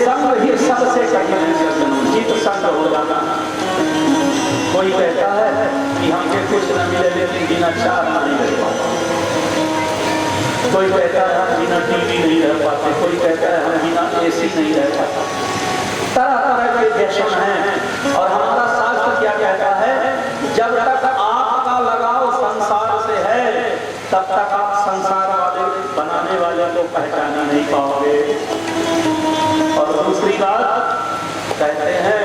संग ही सबसे कठिन है सज्जनों, चित संग हो जाना। कोई कहता है कि हमके कुछ न मिले लेकिन बिना चार नहीं रह पाता, कोई कहता है हम बिना टीवी नहीं रह पाते, कोई कहता है हम बिना एसी नहीं रह पाते। तरह तरह के दर्शन हैं। और हमारा शास्त्र क्या कहता है, जब तक आपका लगाव संसार से है तब तक आप संसार वाले बनाने वाले को पहचान नहीं पाओगे। और दूसरी बात कहते हैं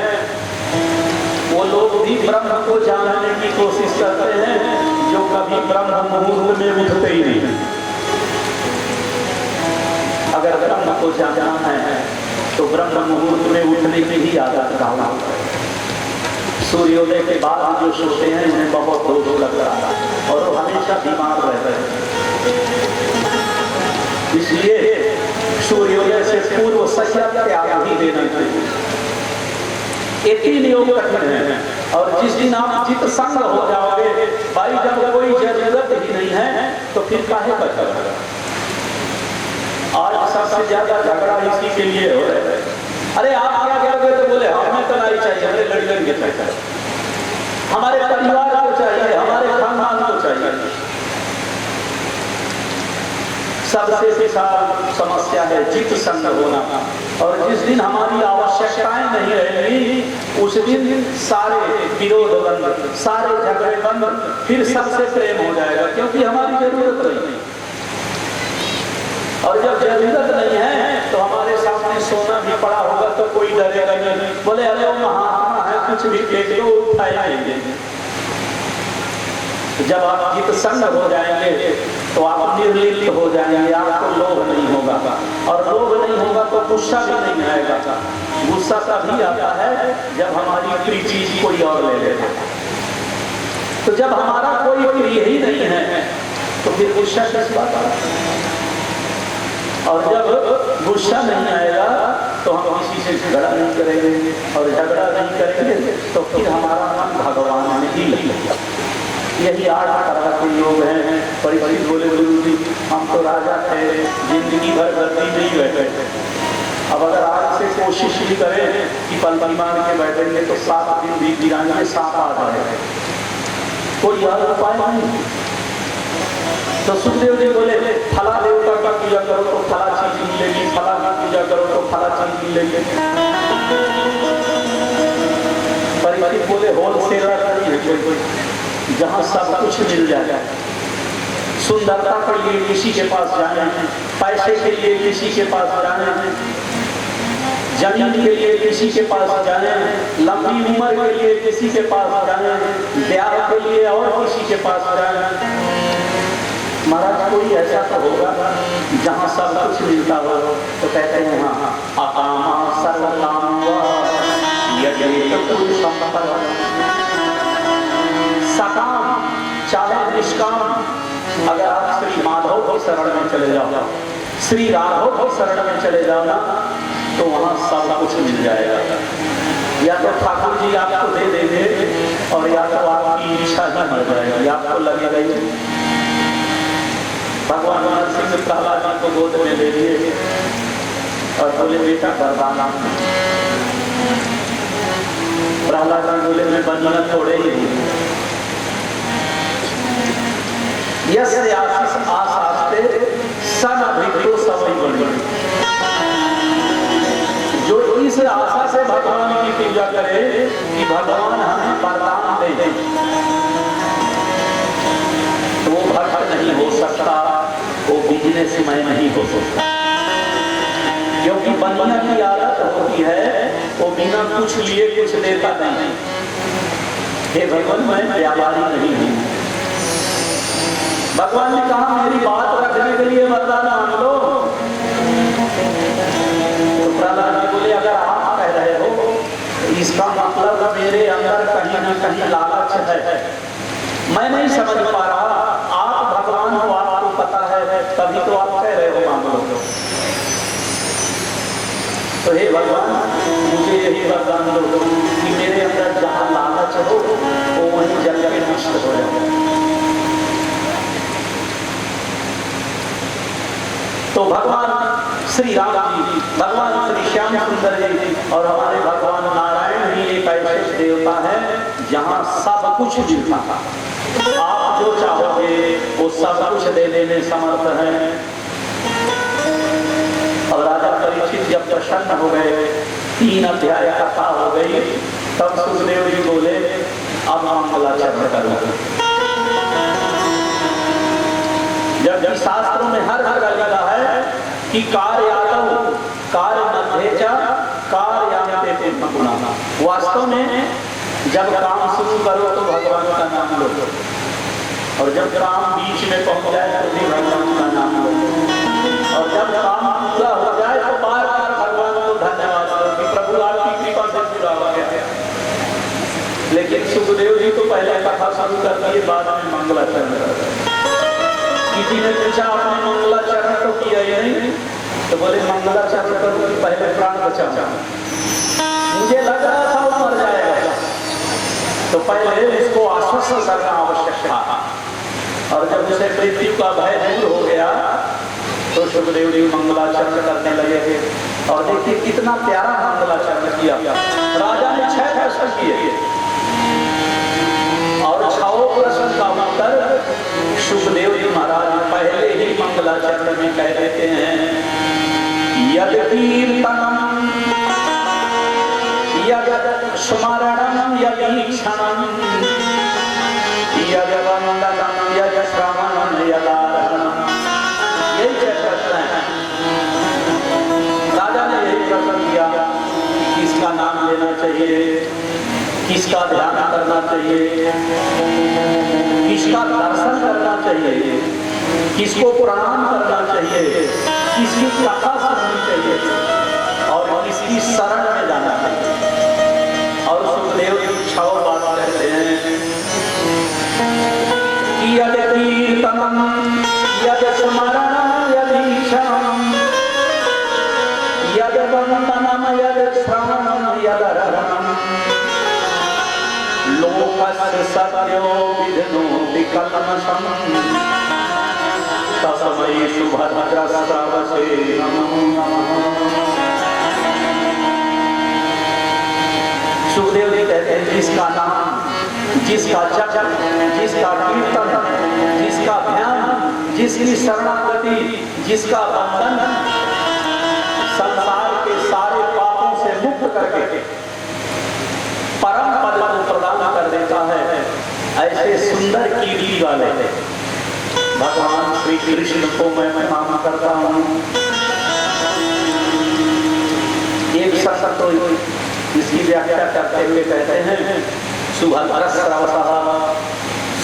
वो लोग भी ब्रह्म को जानने की कोशिश करते हैं जो कभी ब्रह्म मुहूर्त में उठते ही नहीं। अगर ब्रह्म को जानना है तो ब्रह्म मुहूर्त में उठने की ही आदत डालना। सूर्योदय के बाद जो सोते हैं उन्हें बहुत दोष लग रहा है और वो हमेशा बीमार रहते हैं। इसलिए सूर्योदय से पूर्व सैया त्याग ही देना चाहिए। एक ही नियोग कठिन है। और जिस दिन आप चित संग हो जाओगे, भाई जब कोई जरूरत ही नहीं है तो फिर काहे पर झगड़ा। आज सबसे ज्यादा झगड़ा इसी के लिए हो रहा है। अरे आप क्या करोगे तो बोले हमें तो नहीं चाहिए, हमें लड़के के चाहिए, हमारे परिवार को चाहिए, हमारे खानदान को चाहिए। सबसे विशाल समस्या है चित्त संग होना। और जिस दिन हमारी आवश्यकताएं नहीं रहेंगी उस दिन सारे विरोध बंद, सारे झगड़े बंद, फिर सबसे प्रेम हो जाएगा क्योंकि हमारी जरूरत नहीं। और जब जरूरत नहीं है तो हमारे सामने सोना भी पड़ा होगा तो कोई डरेगा नहीं, बोले अरे वो महात्मा है कुछ भी फेंक दो उठाएंगे। जब आप चित्त संग हो जाएंगे तो आप निर्लिप्त हो जाएंगे, आपको लोभ नहीं होगा। और लोभ नहीं होगा तो गुस्सा भी नहीं आएगा। गुस्सा तभी आता है जब हमारी प्रिय चीज कोई और ले लेगा। तो जब हमारा कोई प्रिय ही नहीं है तो फिर गुस्सा किस बात आता। और जब गुस्सा नहीं आएगा तो हम किसी से झगड़ा नहीं करेंगे, और झगड़ा नहीं करेंगे तो फिर हमारा मन भगवान में ही लगेगा। यही 8 तरह के लोग हैं। परीक्षित बोले गुरु जी हम तो राजा थे, जिंदगी भर गद्दी नहीं बैठे। अब अगर आज से कोशिश भी करें कि पलटी मार के बैठेंगे तो 7 दिन भी गिराने सांप आ जाएगा, कोई और उपाय नहीं। तो सुखदेव जी बोले फला देवता का पूजा करो तो फला चीज मिलेगी, फला की पूजा करो तो फला चीज मिलेगी। परीक्षित बोले होलसेलर नहीं है कोई जहाँ सब कुछ मिल जाएगा। सुंदरता के लिए किसी के पास जाना है, पैसे के लिए किसी के पास जाना है, जमीन के लिए किसी के पास जाना है, लंबी उम्र के लिए किसी के पास जाना है, ब्याह के लिए और किसी के पास जाना है। महाराज कोई ऐसा तो होगा जहाँ सब कुछ मिलता हो। तो कहते हैं हाँ अकामा सर्वकाम सकाम चाहे निष्काम। अगर आप श्री माधव की शरण में चले जाओ, श्री राघव की शरण में चले जाओ ना तो वहाँ सब कुछ मिल जाएगा। या तो ठाकुर जी आपको दे देंगे और या तो आपकी इच्छा ही मर जाएगी, आपको लगेगा ही। भगवान नरसिंह प्रहलाद जी को गोद में ले लिए और बोले बेटा वरदान। प्रहलाद जी बोले मैं बंधन थोड़े ही हूँ। यस आशीष आशास्ते सन अभितो समय बड़ी। जो इस आशा से भगवान की पूजा करे कि भगवान हमें वरदान दे तो वो भक्त नहीं हो सकता, वो बिजनेस में नहीं हो सकता। क्योंकि बनिया की आदत होती है वो बिना कुछ लिए कुछ देता नहीं। हे भगवान मैं व्यापारी नहीं हूँ। भगवान ने कहा मेरी बात रखने के लिए वरदान मांग लो। तो प्रहलाद जी बोले अगर आप कह रहे हो इसका मतलब मेरे अंदर कहीं ना कहीं लालच है, मैं नहीं समझ पा रहा। आप भगवान हो, आपको पता है, तभी तो आप कह रहे हो मांग लो। तो हे भगवान मुझे यही वरदान दो कि मेरे अंदर जहाँ लालच हो वो वहीं जल के नष्ट हो जाए। तो भगवान श्री राम जी, भगवान श्री श्याम सुंदर जी और हमारे भगवान नारायण ही एक ऐसे देवता है जहाँ सब कुछ मिलता है। आप जो चाहोगे वो सब कुछ देने में समर्थ है। और राजा परीक्षित जब प्रसन्न हो गए, 3 अध्याय कथा हो गई, तब सुखदेव जी बोले अब मंगलाचरण करो। जब शास्त्रों में हर जगह लिखा है कि कार्यादौ कार्य मध्येचा कार्यान्ते पुनः, वास्तव में जब काम शुरू करो तो भगवान का नाम लो, और जब काम बीच में पहुंच जाए तो भी भगवान का नाम लो, और जब काम पूरा हो जाए तो बार बार भगवान को धन्यवाद दो कि प्रभु आपकी कृपा से पूरा हो गया। लेकिन सुखदेव जी तो पहले कथा शुरू कर दिए, बाद में मंगलाचरण कर। किसी ने पूछा आपने मंगलाचरण तो किया ही नहीं, तो बोले मंगलाचरण करो कि पहले प्राण बचाओ। मुझे लग रहा था वो मर जाएगा, तो पहले इसको आश्वस्त करना आवश्यक था। और जब उसे मृत्यु का भय दूर हो गया तो सुखदेव जी मंगलाचरण करने लगे। और देखिए कितना प्यारा मंगलाचरण किया। राजा ने 6 प्रश्न किए और 6 प्रश्न का उत्तर सुखदेव जी महाराज पहले ही मंगलाचरण में कह देते हैं। यद कीर्तनम यद स्मरणम यद ईक्षणम यद वंदनम यद श्रवणम यद आराधनम, यही 6 प्रश्न हैं। राजा ने यही प्रश्न किया, किसका नाम लेना चाहिए, किसका ध्यान करना चाहिए, किसका दर्शन करना चाहिए, किसको प्रणाम करना चाहिए, किसकी कथा सुननी चाहिए और किसकी शरण में जाना चाहिए। और सुखदेव जी 6 बात कहते हैं कि यद कीर्तनम यद स्मरणम यद ईक्षणम यद वंदनम यद श्रवणम यद आराधनम लोकस्य सत्यो विधनोति कल्मषम् तस्मै सुभद्रश्रवसे नमो नमः। सुखदेव जी कहते हैं जिसका नाम, जिसका जप, जिसका कीर्तन, जिसका ध्यान, जिसकी शरणागति, जिसका बंधन संसार के सारे पापों से मुक्त करके परम पद को प्रदान कर देता है, ऐसे सुंदर कीर्ति वाले भगवान श्री कृष्ण को मैं प्रणाम करता हूँ। एक शब्द तो इसकी व्याख्या करते हुए कहते हैं सुभद्रश्रवसः,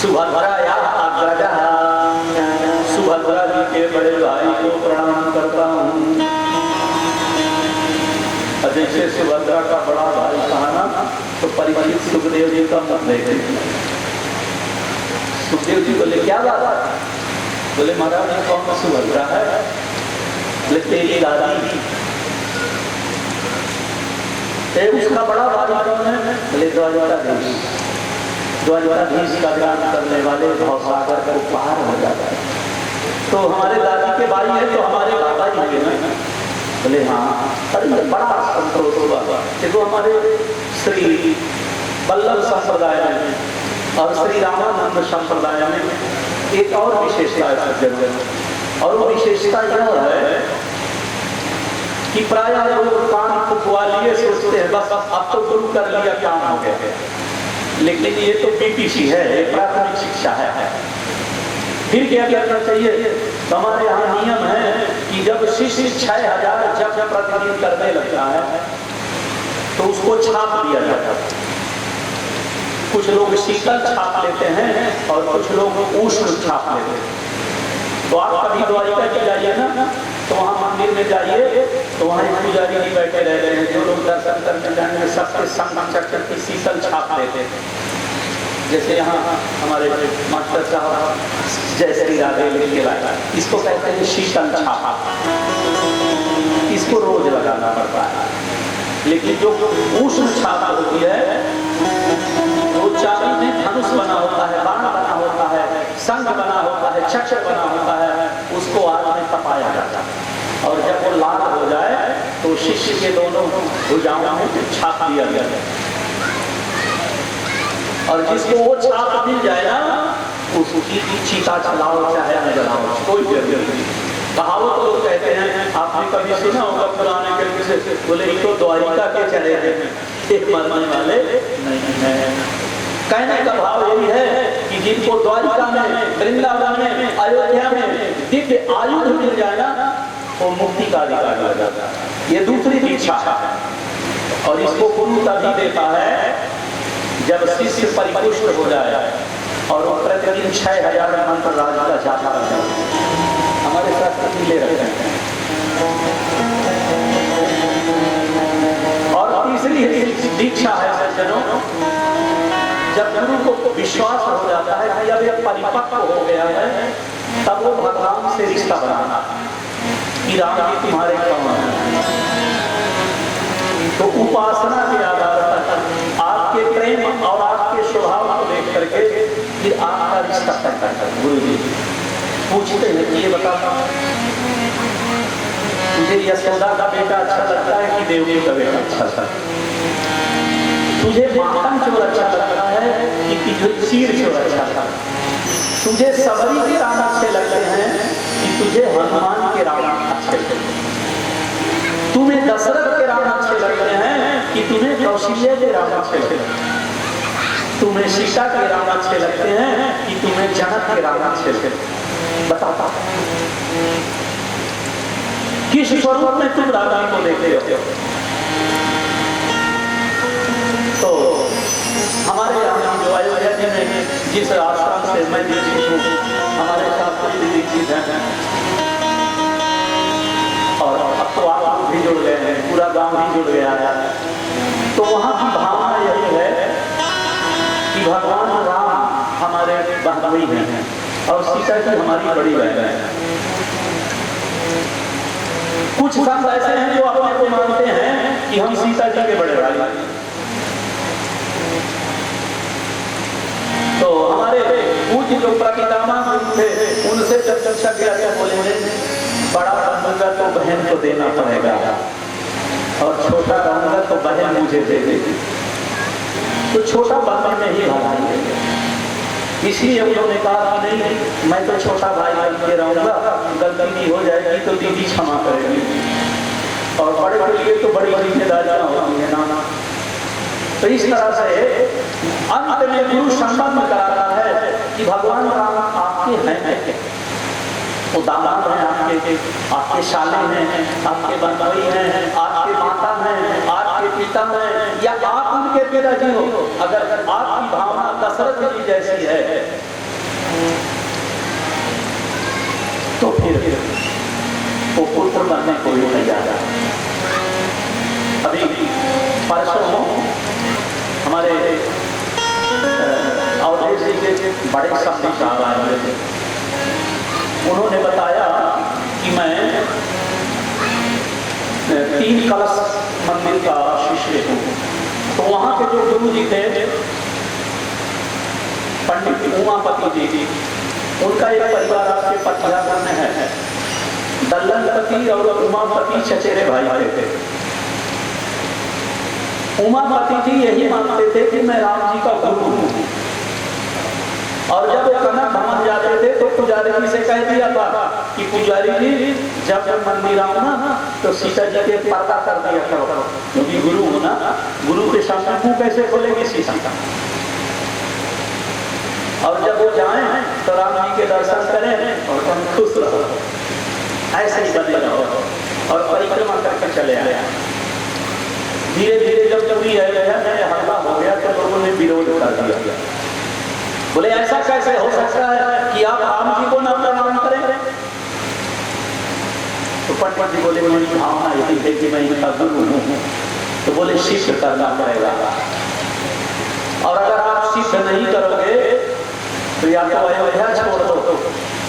सुभद्रायाः अग्रजः, सुभद्रा जी के बड़े भाई को प्रणाम करता हूँ। जैसे सुभद्रा का बड़ा भाई कहा ना, तो परीक्षित सुखदेव जी का मत देखे। सुखदेव जी बोले क्या बात है? बोले महाराज ये कौन सुभद्रा है? बोले तेरी दादी। उसका बड़ा भाई कौन है? बोले द्वारकाधीश। द्वारकाधीश का गान करने वाले भवसागर को पार हो जाता है। तो हमारे दादी के भाई है तो हमारे दादा जी के ना? बोले हाँ। अरे बड़ा संतोष हुआ कि वो हमारे श्री वल्लभ संप्रदाय में और श्री रामानंद संप्रदाय में एक और विशेषता है, और वो विशेषता यह है कि प्राय लोग कान फुकवा लिए सोचते हैं बस अब तो गुरु कर लिया काम हो गया, लेकिन ये तो बीपीसी है, प्राथमिक शिक्षा है। फिर क्या करना चाहिए? तो हमारे यहाँ नियम है कि जब शिष्य 6000 जप प्रतिदिन करने लगता है तो उसको छाप दिया जाता है। कुछ लोग शीतल छाप लेते हैं और कुछ लोग उष्ण छाप लेते हैं। तो आप कभी द्वारिका जी जाइए ना, तो वहाँ मंदिर में जाइए तो वहाँ पुजारी जी बैठे रहते हैं। जो लोग दर्शन करने जाएंगे सबके संग चक्कर की शीतल छाप लेते हैं। जैसे यहाँ हमारे मास्टर साहब जय श्री राधे लिख के लाया, इसको कहते हैं शीतल छाप। इसको रोज लगाना पड़ता है। लेकिन जो उष्ण छाप होती है वो चाबी में धनुष बना होता है, बाण बना होता है, शंख बना होता है, चक्र बना होता है, उसको आग में तपाया जाता है। और जब वो लाल हो जाए तो शिष्य के दोनों भुजाओं में छाप दिया गया, और जिसको वो छाप मिल जाए ना उसकी चीता चलाओ चाहे न जलाओ, कोई जरूरत नहीं। कहावत लोग कहते हैं, आपने कभी सुना होगा पुराने के से, बोले तो द्वारिका के चले हैं, एक मरने वाले नहीं है। कहने का भाव यही है कि जिनको द्वारिका में, वृंदावन में, अयोध्या में दिव्य आयुध मिल जाए ना वो मुक्ति का अधिकार हो जाता है। ये दूसरी दीक्षा है, और इसको गुरु तभी देता है जब शिष्य परिपुष्ट हो जाए और वो प्रतिदिन 6000 मंत्र राज का जाप करते हैं। हमारे साथ ले रखते हैं। और तीसरी दीक्षा है सज्जनों, जब गुरु को विश्वास हो जाता है कि अब यह परिपक्व हो गया है, तब वो भगवान से रिश्ता बनाना कि राम जी तुम्हारे कौन है। तो उपासना के आधार पर आपके प्रेम और आपके स्वभाव को देख करके फिर आपका रिश्ता करता है। गुरु जी पूछते हैं कि ये बता, तुझे यशोदा का बेटा अच्छा लगता है कि देवकी का बेटा अच्छा लगता है? तुझे माखन चोर अच्छा लगता है कि क्षीर चोर अच्छा लगता है? तुझे सबरी के राम अच्छे लगते हैं कि तुझे हनुमान के राम अच्छे लगते हैं? तुम्हें दशरथ के राम अच्छे लगते हैं कि तुम्हें कौशल्य के राम अच्छे लगते हैं? तुम्हें सीता के राम अच्छे लगते हैं कि तुम्हें जनक के राम अच्छे लगते हैं? बताता किस स्वरूप में तुम राधा को देखते हो? तो हमारे यहाँ जो अयोध्या जी में जिस आश्रम से मैं दीक्षित हूँ, हमारे शास्त्री भी दीक्षित हैं, और अब तो आप लोग भी जुड़ गए हैं, पूरा गांव भी जुड़ गया है। तो वहाँ की भावना यही है कि भगवान राम हमारे बहनोई हैं और सीता जी हमारी बड़ी बहन है। कुछ संत ऐसे हैं जो अपने को मानते हैं कि हम सीता जी के बड़े भाई। तो हमारे पूज्य जो प्रपितामह थे उनसे जब चर्चा किया गया, बोले बड़ा रहूंगा तो बहन को देना पड़ेगा और छोटा रहूंगा तो बहन मुझे दे देगी। तो छोटा बनने में ही भलाई है। इसलिए हम लोगों ने कहा कि नहीं, मैं तो छोटा भाई बन के रहूंगा, गलती हो जाएगी तो दीदी क्षमा करेगी, और बड़े के लिए तो बड़ी जिम्मेदारियां होती है ना। तो इस तरह से अंत में गुरु संबंध कराता है कि भगवान राम आपके हैं, वो दामाद हैं आपके शाले हैं, आपके बनोई हैं, आपके माता हैं, आपके पिता हैं, या आप उनके पिताजी हो। अगर आपकी भावना दशरथ जी जैसी है तो फिर वो पुत्र बनने को ही तैयार है। अभी परसों हमारे अवधेश जी के बड़े सपने साहब आए हुए थे। उन्होंने बताया कि मैं 3 कलश मंदिर का शिष्य हूँ। तो वहाँ के जो गुरु जी थे पंडित उमापति जी, उनका एक परिवार आपके पटियाला में है। दल्लनपति और उमापति चचेरे भाई थे। उमापति जी यही मानते थे कि मैं राम जी का गुरु हूँ, और जब वो कनक भवन जाते थे तो पुजारी जी से कह दिया था कि पुजारी जी जब मंदिर आओ ना तो सीता जी के पर्दा कर दिया करो, क्योंकि गुरु हो ना, गुरु के सामने मुंह कैसे खोलेगी सीता का। और जब वो जाएं तो राम जी के दर्शन करें और हम खुश रहो, ऐसे ही बने रहो और परिक्रमा करके चले आए। धीरे धीरे जब पूरी अयोध्या में हमला हो गया तो लोगों ने विरोध कर दिया। बोले ऐसा कैसे हो सकता है कि आप राम जी को न प्रणाम करें? तो पंडित जी बोले मेरी भावना यही है कि मैं इनका गुरु हूँ। तो बोले सिद्ध करना पड़ेगा, और अगर आप सिद्ध नहीं करोगे तो या तो अयोध्या छोड़ दो,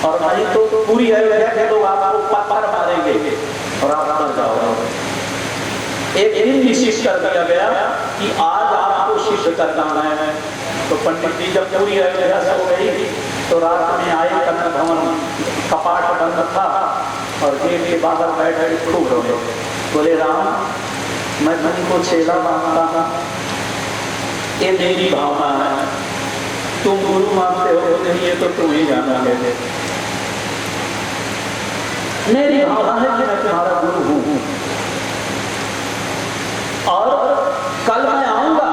और नहीं तो पूरी अयोध्या के लोग आपको पत्थर मारेंगे और आप मर जाओगे। एक दिन निश्चित कर दिया गया कि आज आपको सिद्ध करना है। तो पंडित जी जब पूरी अयोध्या हो गई तो रात में आए, कनक भवन कपाट बंद था, और गेट के बाहर बैठ कर खूब रोए। बोले राम, मैं तुमको चेला मानता हूँ, ये मेरी भावना है, तुम गुरु मानते हो नहीं ये तो तुम ही जाना है। मेरी भावना है कि मैं तुम्हारा गुरु हूँ और कल मैं आऊंगा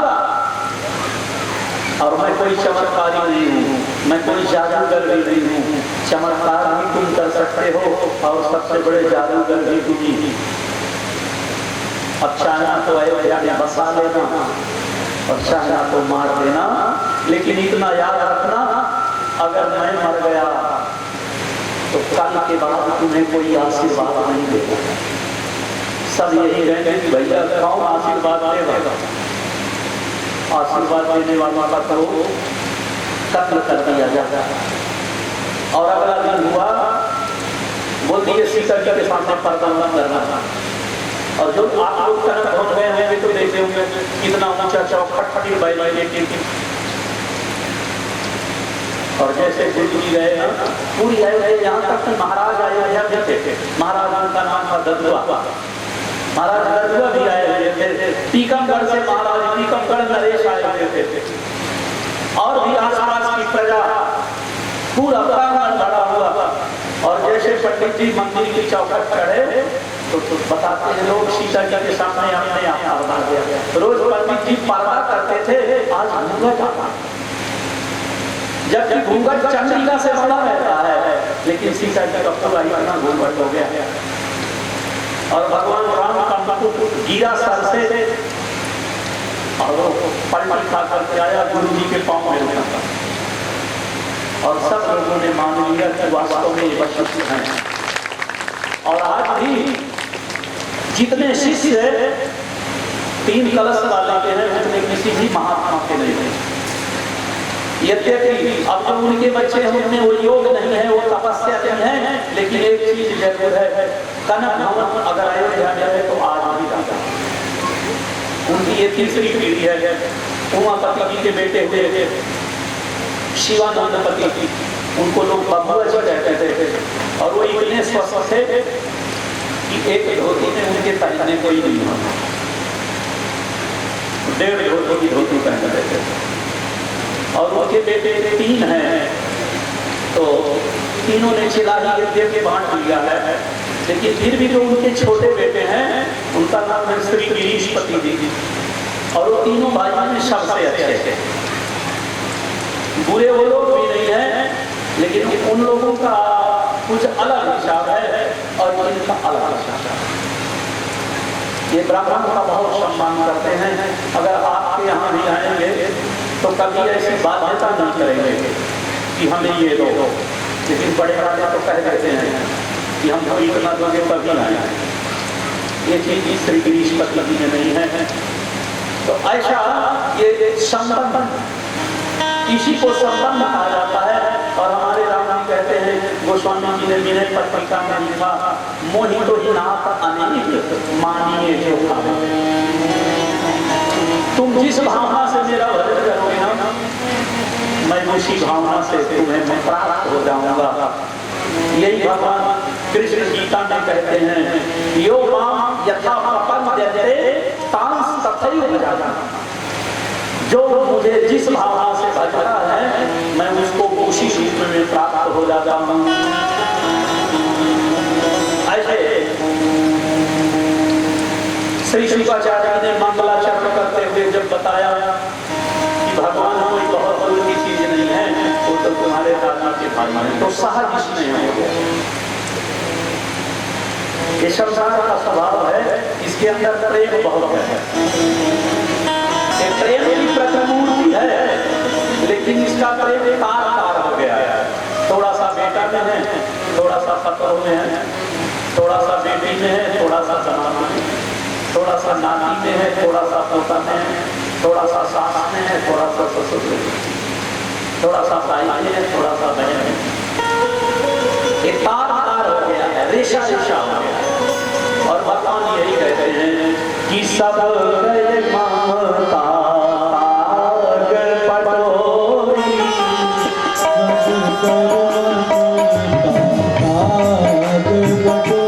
और मैं कोई चमत्कारी नहीं हूँ, मैं कोई जादूगर भी नहीं हूँ। चमत्कार भी तुम कर सकते हो और सबसे बड़े जादूगर भी तुम ही। अब चाहना तो अयोध्या में बसा लेना और चाहना तो मार देना, लेकिन इतना याद रखना, अगर मैं मर गया तो कल के बाद तुम्हें कोई आशीर्वाद नहीं देगा। सब यही कहेंगे कि भैया कौन आशीर्वाद देगा? आशीर्वाद देने वालों का तो कत्ल कर दिया जाता। और अगला दिन हुआ, बोल दिए सीता जी के सामने पर्दा बंद करना था। और जो आप लोग तरफ पहुंच गए हैं तो देखे होंगे कितना ऊंचा चौखट खड़ी बैठी थी। और जैसे गुरु जी गए ना, पूरी अयोध्या यहाँ तक कि महाराज अयोध्या भी थे। महाराज उनका नाम था ददुआ। महाराज ददुआ भी आए हुए थे। टीकमगढ़ से महाराज टीकमगढ़ नरेश आए हुए थे और भी आसपास की प्रजा, पूरा प्रांगण भरा हुआ। और जैसे पंडित जी मंदिर की चौखट चढ़े तो बताते हैं लोग सीता जी के सामने अपने आप पर्दा गया। रोज पंडित जी पर्दा करते थे, आज घूंघट आता, जबकि घूंघट चंद्रिका से बड़ा रहता है, लेकिन सीता जी का पूरा इतना घूंघट हो गया। और भगवान राम का मुकुट गिरा सर से और वो पलटी खा करके आया गुरु जी के पांव में लगा। और सब लोगों ने मान लिया कि वास्तव में ये वशिष्ठ हैं। और आज भी जितने शिष्य 3 कलश वाले के हैं उतने किसी भी महात्मा के नहीं है। यद्यपि अब जो उनके बच्चे हैं उनमें वो योग नहीं है, वो तपस्या नहीं है, लेकिन एक चीज जरूर है, कनक भवन अगर अयोध्या में है तो आज भी जाता है। उनकी ये तीसरी पीढ़ी है। उमापति जी के बेटे हुए शिवानंदपति, उनको लोग बबुआ जी कहते थे। और वो इतने स्वस्थ थे कि एक धोती में उनके पहनने कोई नहीं होता, 1.5 धोती की धोती पहन रहे थे। और उनके बेटे 3 हैं, तो तीनों ने चिलाही यज्ञ के बांट लिया है। लेकिन फिर भी जो उनके छोटे बेटे हैं उनका नाम है श्री गिरीशपति जी। और वो तीनों भाइयों में सबसे अच्छे थे। बुरे वो लोग भी नहीं है, लेकिन उन लोगों का कुछ अलग हिसाब है और इनका अलग हिसाब है। ये ब्राह्मण का बहुत सम्मान करते हैं। अगर आपके यहाँ भी आएंगे तो कभी ऐसी बाध्यता नहीं करेंगे कि हमें ये दो, लेकिन बड़े राजा तो कह देते हैं कि हम तो इतना दोगे तभी आए। ये चीज श्री गिरीशपति जी में नहीं है। तो ऐसा ये संबंध, इसी को संबंध कहा जाता है। और हमारे राम जी कहते हैं, गोस्वामी जी ने विनय पत्रिका में लिखा, मोहितो ही नाथ अनेक मानिए जो भावे। तुम जिस भावना से मेरा भजन करोगे ना, मैं उसी भावना से तुम्हें मैं प्राप्त हो जाऊंगा। यही भगवान कृष्ण गीता में कहते हैं, यो माम यथा प्रपद्यते तांस तथैव भजामि। जो मुझे जिस भावना से भजता है मैं उसको उसी रूप में प्राप्त हो जाता हूँ। ऐसे श्री शुक्राचार्य ने मंगलाचरण करते हुए जब बताया कि भगवान कोई बहुत दूर की चीज नहीं है, वो तो तुम्हारे दादा के भाई हैं, तो सहज इसमें हो गया। ये संसार का स्वभाव है, इसके अंदर प्रेम बहुत है। प्रेम की प्रतिमूर्ति है, लेकिन इसका प्रेम तार हो गया है। थोड़ा सा बेटा में है, थोड़ा सा पतोह में है, थोड़ा सा बेटी में है, थोड़ा सा जमाना में, थोड़ा सा नानी में है, थोड़ा सा पोता में है, थोड़ा सा सास में है, थोड़ा सा ससुर में, थोड़ा सा भाई में है, थोड़ा सा बहन में। ये तार हो गया है, रेशा रेशा हो गया है। और भगवान यही कहते हैं कि सब ममता Thank you.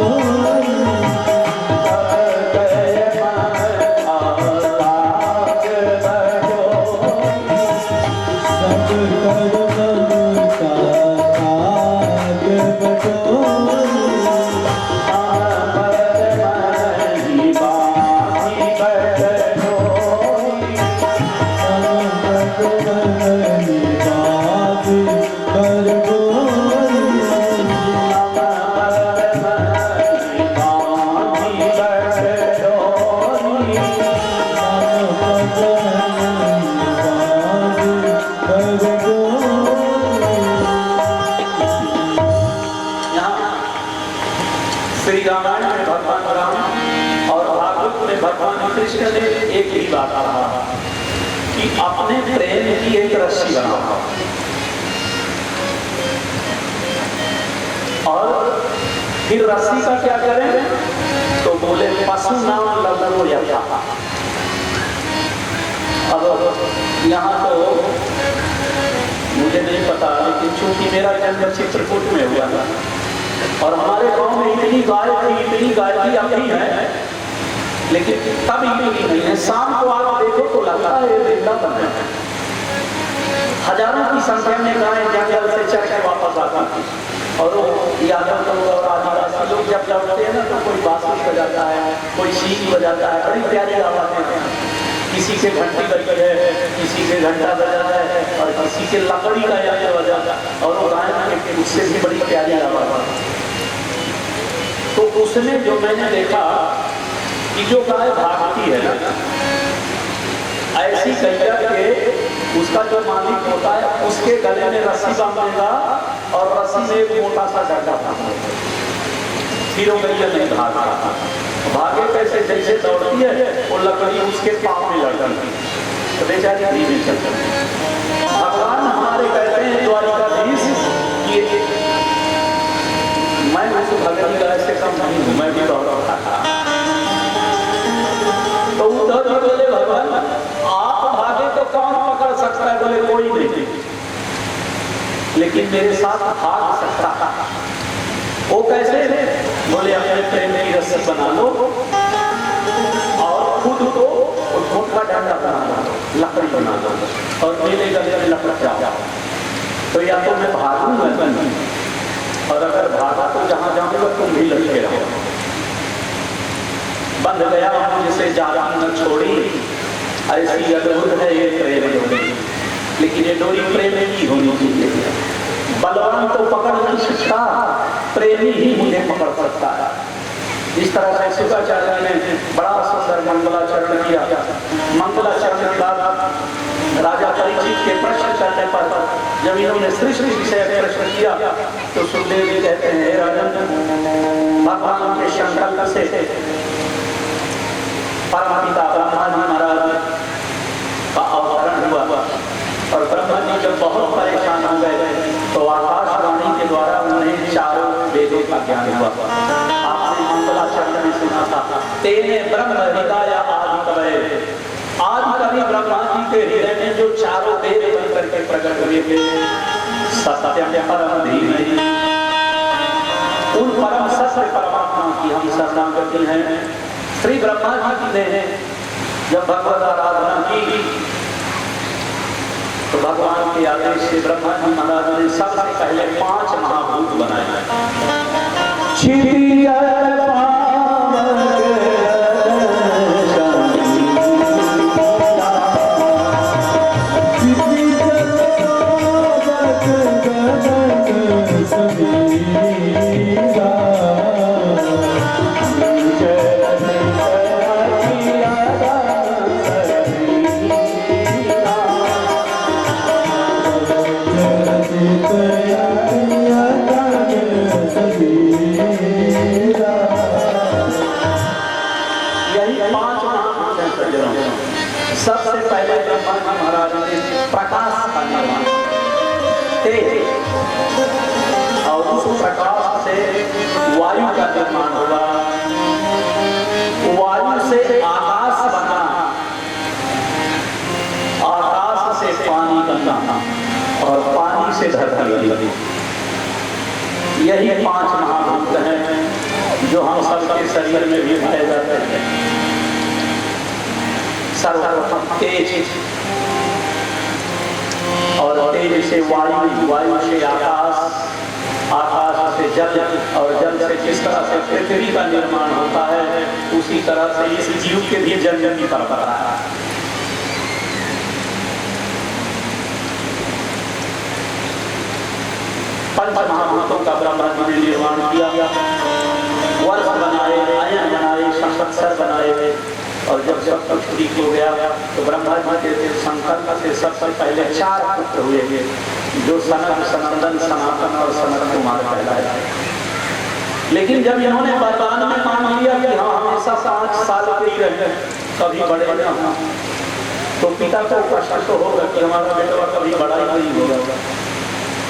कृष्ण ने एक ही बात कहा कि अपने प्रेम की एक रस्सी बनाओ, और फिर रस्सी का क्या करें? तो बोले पशु नाम लल्लो यथा। अब यहाँ तो मुझे नहीं पता, लेकिन चूंकि मेरा जन्म चित्रकूट में हुआ था और हमारे गांव में इतनी गाय भी अभी है, लेकिन तब इतनी नहीं है। शाम को आप देखो तो लगता है वृंदावन है। हजारों की संख्या में गाय जंगल से चढ़ के वापस आती थी, और यादव लोग और आदिवासी लोग जब लौटते हैं ना तो कोई बांसुरी बजाता है, कोई सीख बजाता है, बड़ी प्यारी आवाजें हैं। किसी के घंटी बजी है, किसी के घंटा बजा है, और किसी के लकड़ी का यंत्र बजा, और वो गाय के उससे भी बड़ी प्यारी आवाज। तो उसमें जो मैंने देखा कि जो गाय भागती है ऐसी गैया के उसका जो मालिक होता है उसके गले में रस्सी बांधेगा और रस्सी में एक मोटा सा डंडा बांधेगा, फिर वो गैया नहीं भागा। भागे कैसे? जैसे दौड़ती है वो लकड़ी उसके पाँव में लटकती है, तो बेचारी धीरे चलती। भगवान हमारे कहते हैं द्वारिकाधीश कि मैं उस भगवती गाय से कम नहीं हूं, मैं भी दौड़ रहा था। तो उधर भी बोले भगवान आप भागे तो कौन पकड़ सकता है? बोले कोई नहीं, लेकिन मेरे साथ भाग सकता है। वो कैसे? बोले अपने प्रेम की रस्सी बना लो और खुद को मोटा डंडा बना लो, लकड़ी बना लो, और मेरे गले में लपट जाओ। तो या तो मैं भागूंगा, और अगर भागा तो जहां जाऊंगा तुम भी लटके रहो। बंध गया जिसे जाना न छोड़ी, ऐसी अद्भुत है ये प्रेम डोरी। लेकिन ये डोरी प्रेम की होनी चाहिए। बलवान तो पकड़ नहीं सकता, प्रेमी ही मुझे पकड़ सकता है। इस तरह से शुक्राचार्य ने बड़ा सुंदर मंगलाचरण किया। मंगलाचरण के बाद राजा परीक्षित के प्रश्न करने पर जब इन्होंने सृष्टि विषय प्रश्न किया तो सुखदेव जी कहते हैं, हे राजन, भगवान के संकल्प से परमपिता ब्रह्मा जी महाराज का अवतरण हुआ, और ब्रह्मा जी जब बहुत परेशान हो गए तो आकाशवाणी के द्वारा उन्हें चारों वेदों का ज्ञान हुआ। आपने मंगलाचरण में सुना था, तेने ब्रह्म हृदय आदि कवये। आदि कवि ब्रह्मा जी के हृदय में जो चारों वेद बनकर के प्रकट हुए थे, सत्यम परम धीमहि, उन परम सत्य परमात्मा की हम शरणागति हैं। श्री ब्रह्मा जी ने जब भगवत आराधना की तो भगवान के आदेश से ब्रह्मा जी महाराज ने सबसे पहले 5 महाभूत बनाए। सबसे पहले ब्रह्मा जी महाराज ने प्रकाश का निर्माण, तेज, और उस प्रकाश से वायु का निर्माण हुआ। वायु से आकाश बना, आकाश से पानी बना, और पानी से धरती बनी। यही 5 महाभूत हैं जो हम सबके शरीर में भी पाए जाते हैं। सर्वप्रथम तेज, और तेज से वायु, वायु से आकाश, आकाश से जल, और जल से जिस तरह से पृथ्वी का निर्माण होता है उसी तरह से इस जीव के भी जन्म की परंपरा है। पंच महाभूतों का ब्रह्मा जी ने निर्माण किया, वर्ष बनाए, अयन बनाए, संवत्सर बनाए, और जब सब कुछ ठीक हो गया तो ब्रह्मा जी के संकल्प से सबसे पहले 4 पुत्र हुए जो सनक, सनंदन, सनातन और सनत कुमार कहलाए। लेकिन जब इन्होंने वरदान में मांग लिया कि हम हमेशा 5 साल के ही रहे कभी बड़े ना तो पिता को कष्ट तो होगा कि हमारा बेटा कभी बड़ा ही नहीं होगा।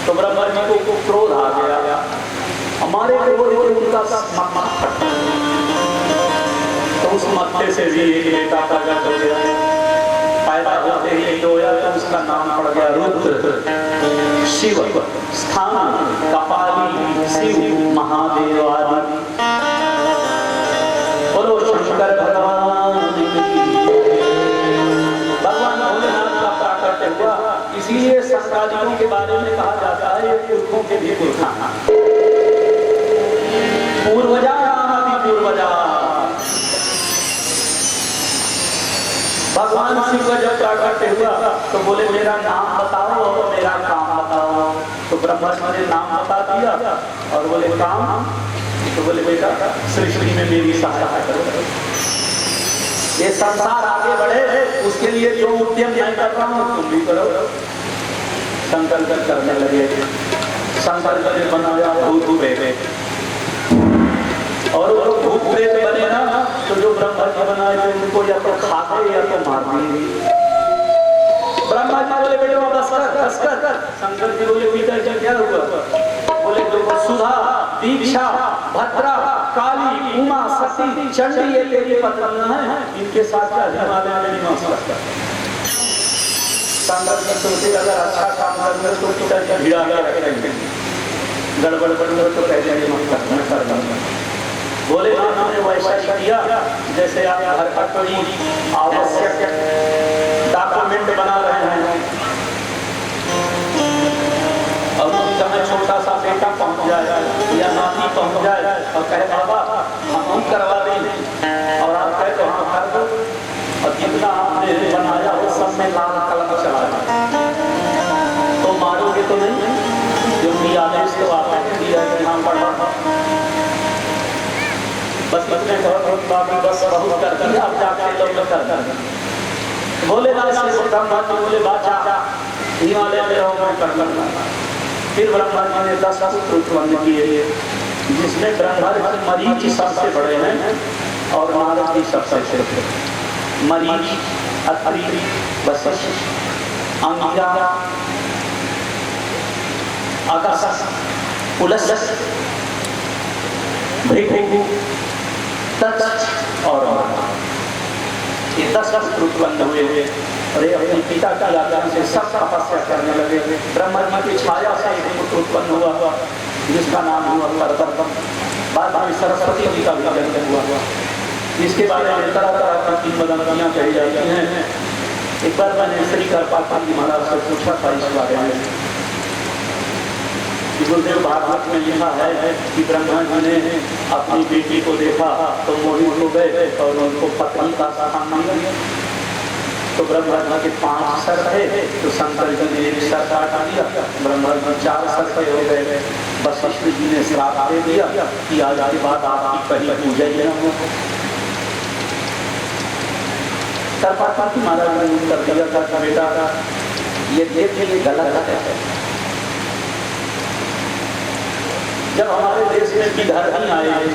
तो ब्रह्मा जी को क्रोध आ गया, हमारे क्रोध उनका तो उस मत्थे से भी एक बेटा प्रकट हो गया। पैदा होते ही रोया तो उसका नाम पड़ गया रुद्र, शिव, स्थान, कपाली, शिव, महादेव आदि। बोलो शंकर भगवान भोलेनाथ का प्राकट्य हुआ। इसीलिए संतानियों के बारे में कहा जाता है ये पुरखों के भी पुरखा, पूर्वजा पूर्वजा। भगवान शिव का जब प्राकट्य हुआ तो बोले मेरा नाम बताओ और मेरा काम बताओ। तो ब्रह्मा जी ने नाम बता दिया और बोले काम, तो बोले बेटा सृष्टि में मेरी सहायता करो, ये संसार आगे बढ़े उसके लिए जो उद्यम मैं कर रहा हूँ तुम भी करो। संकल्प करने लगे, संकल्प ने बनाया भूत प्रेत, और वो भूत प्रेत बने ना तो जो ब्रह्मा जी बनाए थे उनको या तो खाते या तो मार दिए। ब्रह्मा जी बोले बेटे बस कर। शंकर जी बोले बेटा क्या हुआ? बोले जो सुधा, दीक्षा, भद्रा, काली, उमा, सती, चंडी ये तेरी पत्नियां हैं, इनके साथ हिमालय में निवास करता है। शंकर जी सोचे अगर अच्छा काम करते तो पिता जी भिड़ा रखेंगे, गड़बड़ तो कहते हैं मत करना। बोले उन्होंने वैसा किया जैसे आप हर कोई आवश्यक डॉक्यूमेंट बना रहे हैं और उस समय छोटा सा बेटा पहुंच जाए या नाती पहुंच जाए और कहे बाबा हम करवा दें और आप कहे तो हाँ कर दो, और जितना आपने बनाया वो सब में लाल कलम चला तो मारोगे तो नहीं, क्योंकि आदेश तो आपने दिया कि हाँ पढ़ा। बस इतने बाकी बस बहुत कर दिया, अब जाके लोग कर भोलेनाथ से ब्रह्मा जी बोले बादशाह हिमालय में रहो मैं कर लूंगा। फिर ब्रह्मा जी ने 10 पुत्र उत्पन्न किए, जिसमें ब्रह्मा मरीच सबसे बड़े हैं और नारद जी सबसे छोटे। मरीच, अत्रि, वशिष्ठ, अंगिरा, अगस्त्य, पुलस्त्य, भृगु, तत्स और ये 10 पुत्र उत्पन्न हुए और ये अपने पिता का आज्ञा से सब तपस्या करने लगे। ब्रह्मा जी की छाया से एक पुत्र उत्पन्न हुआ जिसका नाम हुआ करदम। बाद में सरस्वती जी का भी जन्म हुआ, जिसके बारे में तरह तरह की किंवदंतियां कही जाती हैं। एक बार मैंने श्री कृपाल जी महाराज से पूछा था इस बारे में। गुरुदेव भागवत में लिखा है कि ब्रह्मा जी ने अपनी बेटी को देखा तो मोहित हो गए और उनको पत्नी का स्थान दिया। तो ब्रह्मा जी के 5 सर थे तो शंकर जी ने एक सर काट दिया, ब्रह्मा जी 4 सर पे हो गए। वशिष्ठ जी ने श्राप दे दिया कि आज के बाद आपकी पहली पूजा ही न हो। कृपाल महाराज ने उत्तर दिया था बेटा ये देखिए गलत है। जब हमारे देश में विधर्मी आए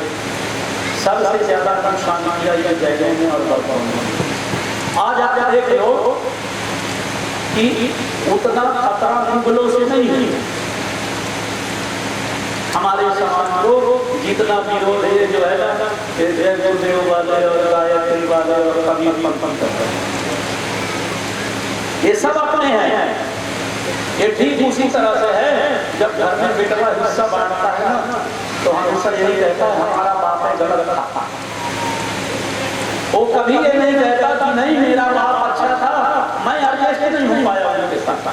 सबसे ज्यादा नुकसान किया ये जैनों में और बौद्धों में। आज आप देख लो कि उतना खतरा मुगलों से नहीं है हमारे समाज को, जितना विरोध है जो है ना जय गुरुदेव वाले और गायत्री वाले और कबीर पंथ ये सब अपने हैं। ये ठीक उसी तरह से है जब घर में बेटा हिस्सा बांटता है ना तो हमेशा यही कहता है हमारा बाप है गलत था। वो कभी ये नहीं कहता कि नहीं मेरा बाप अच्छा था, मैं एडजस्ट नहीं हो पाया उनके साथ।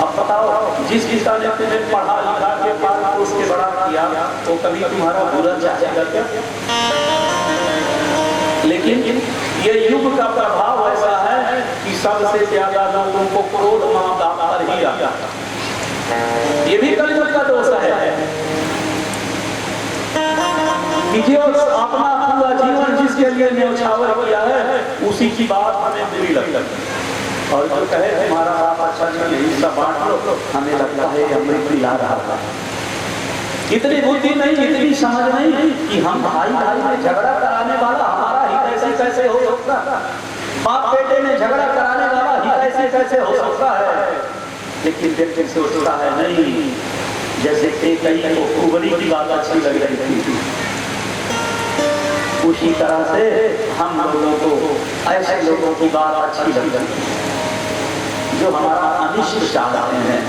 अब बताओ जिस किसान ने तुम्हें पढ़ा लिखा के पाल उसके बड़ा किया वो कभी तुम्हारा बुरा चाहेगा क्या? लेकिन ये युग का प्रभाव ऐसा है कि सबसे ज्यादा लोगों को क्रोध मां बाप पर ही आता है। ये भी कलयुग का दोष है कि जो अपना पूरा जीवन जिसके लिए न्यौछावर किया है उसी की बात हमें बुरी लगती है और जो कहे तुम्हारा बाप अच्छा नहीं हिस्सा बांट लो हमें लगता है अमृत ला रहा था। इतनी बुद्धि नहीं, इतनी समझ नहीं कि हम भाई भाई में झगड़ा कराने वाला हमारा ही कैसे हो सकता? बाप बेटे में झगड़ा कराने वाला ही कैसे हो सकता है? लेकिन व्यक्ति सोचता है नहीं, जैसे कई को कुंवरी की बात अच्छी लग रही थी, उसी तरह से हम लोगों को ऐसे लोगों की बात अच्छी लग रही है जो हमारा अनिष्ट चाहते हैं।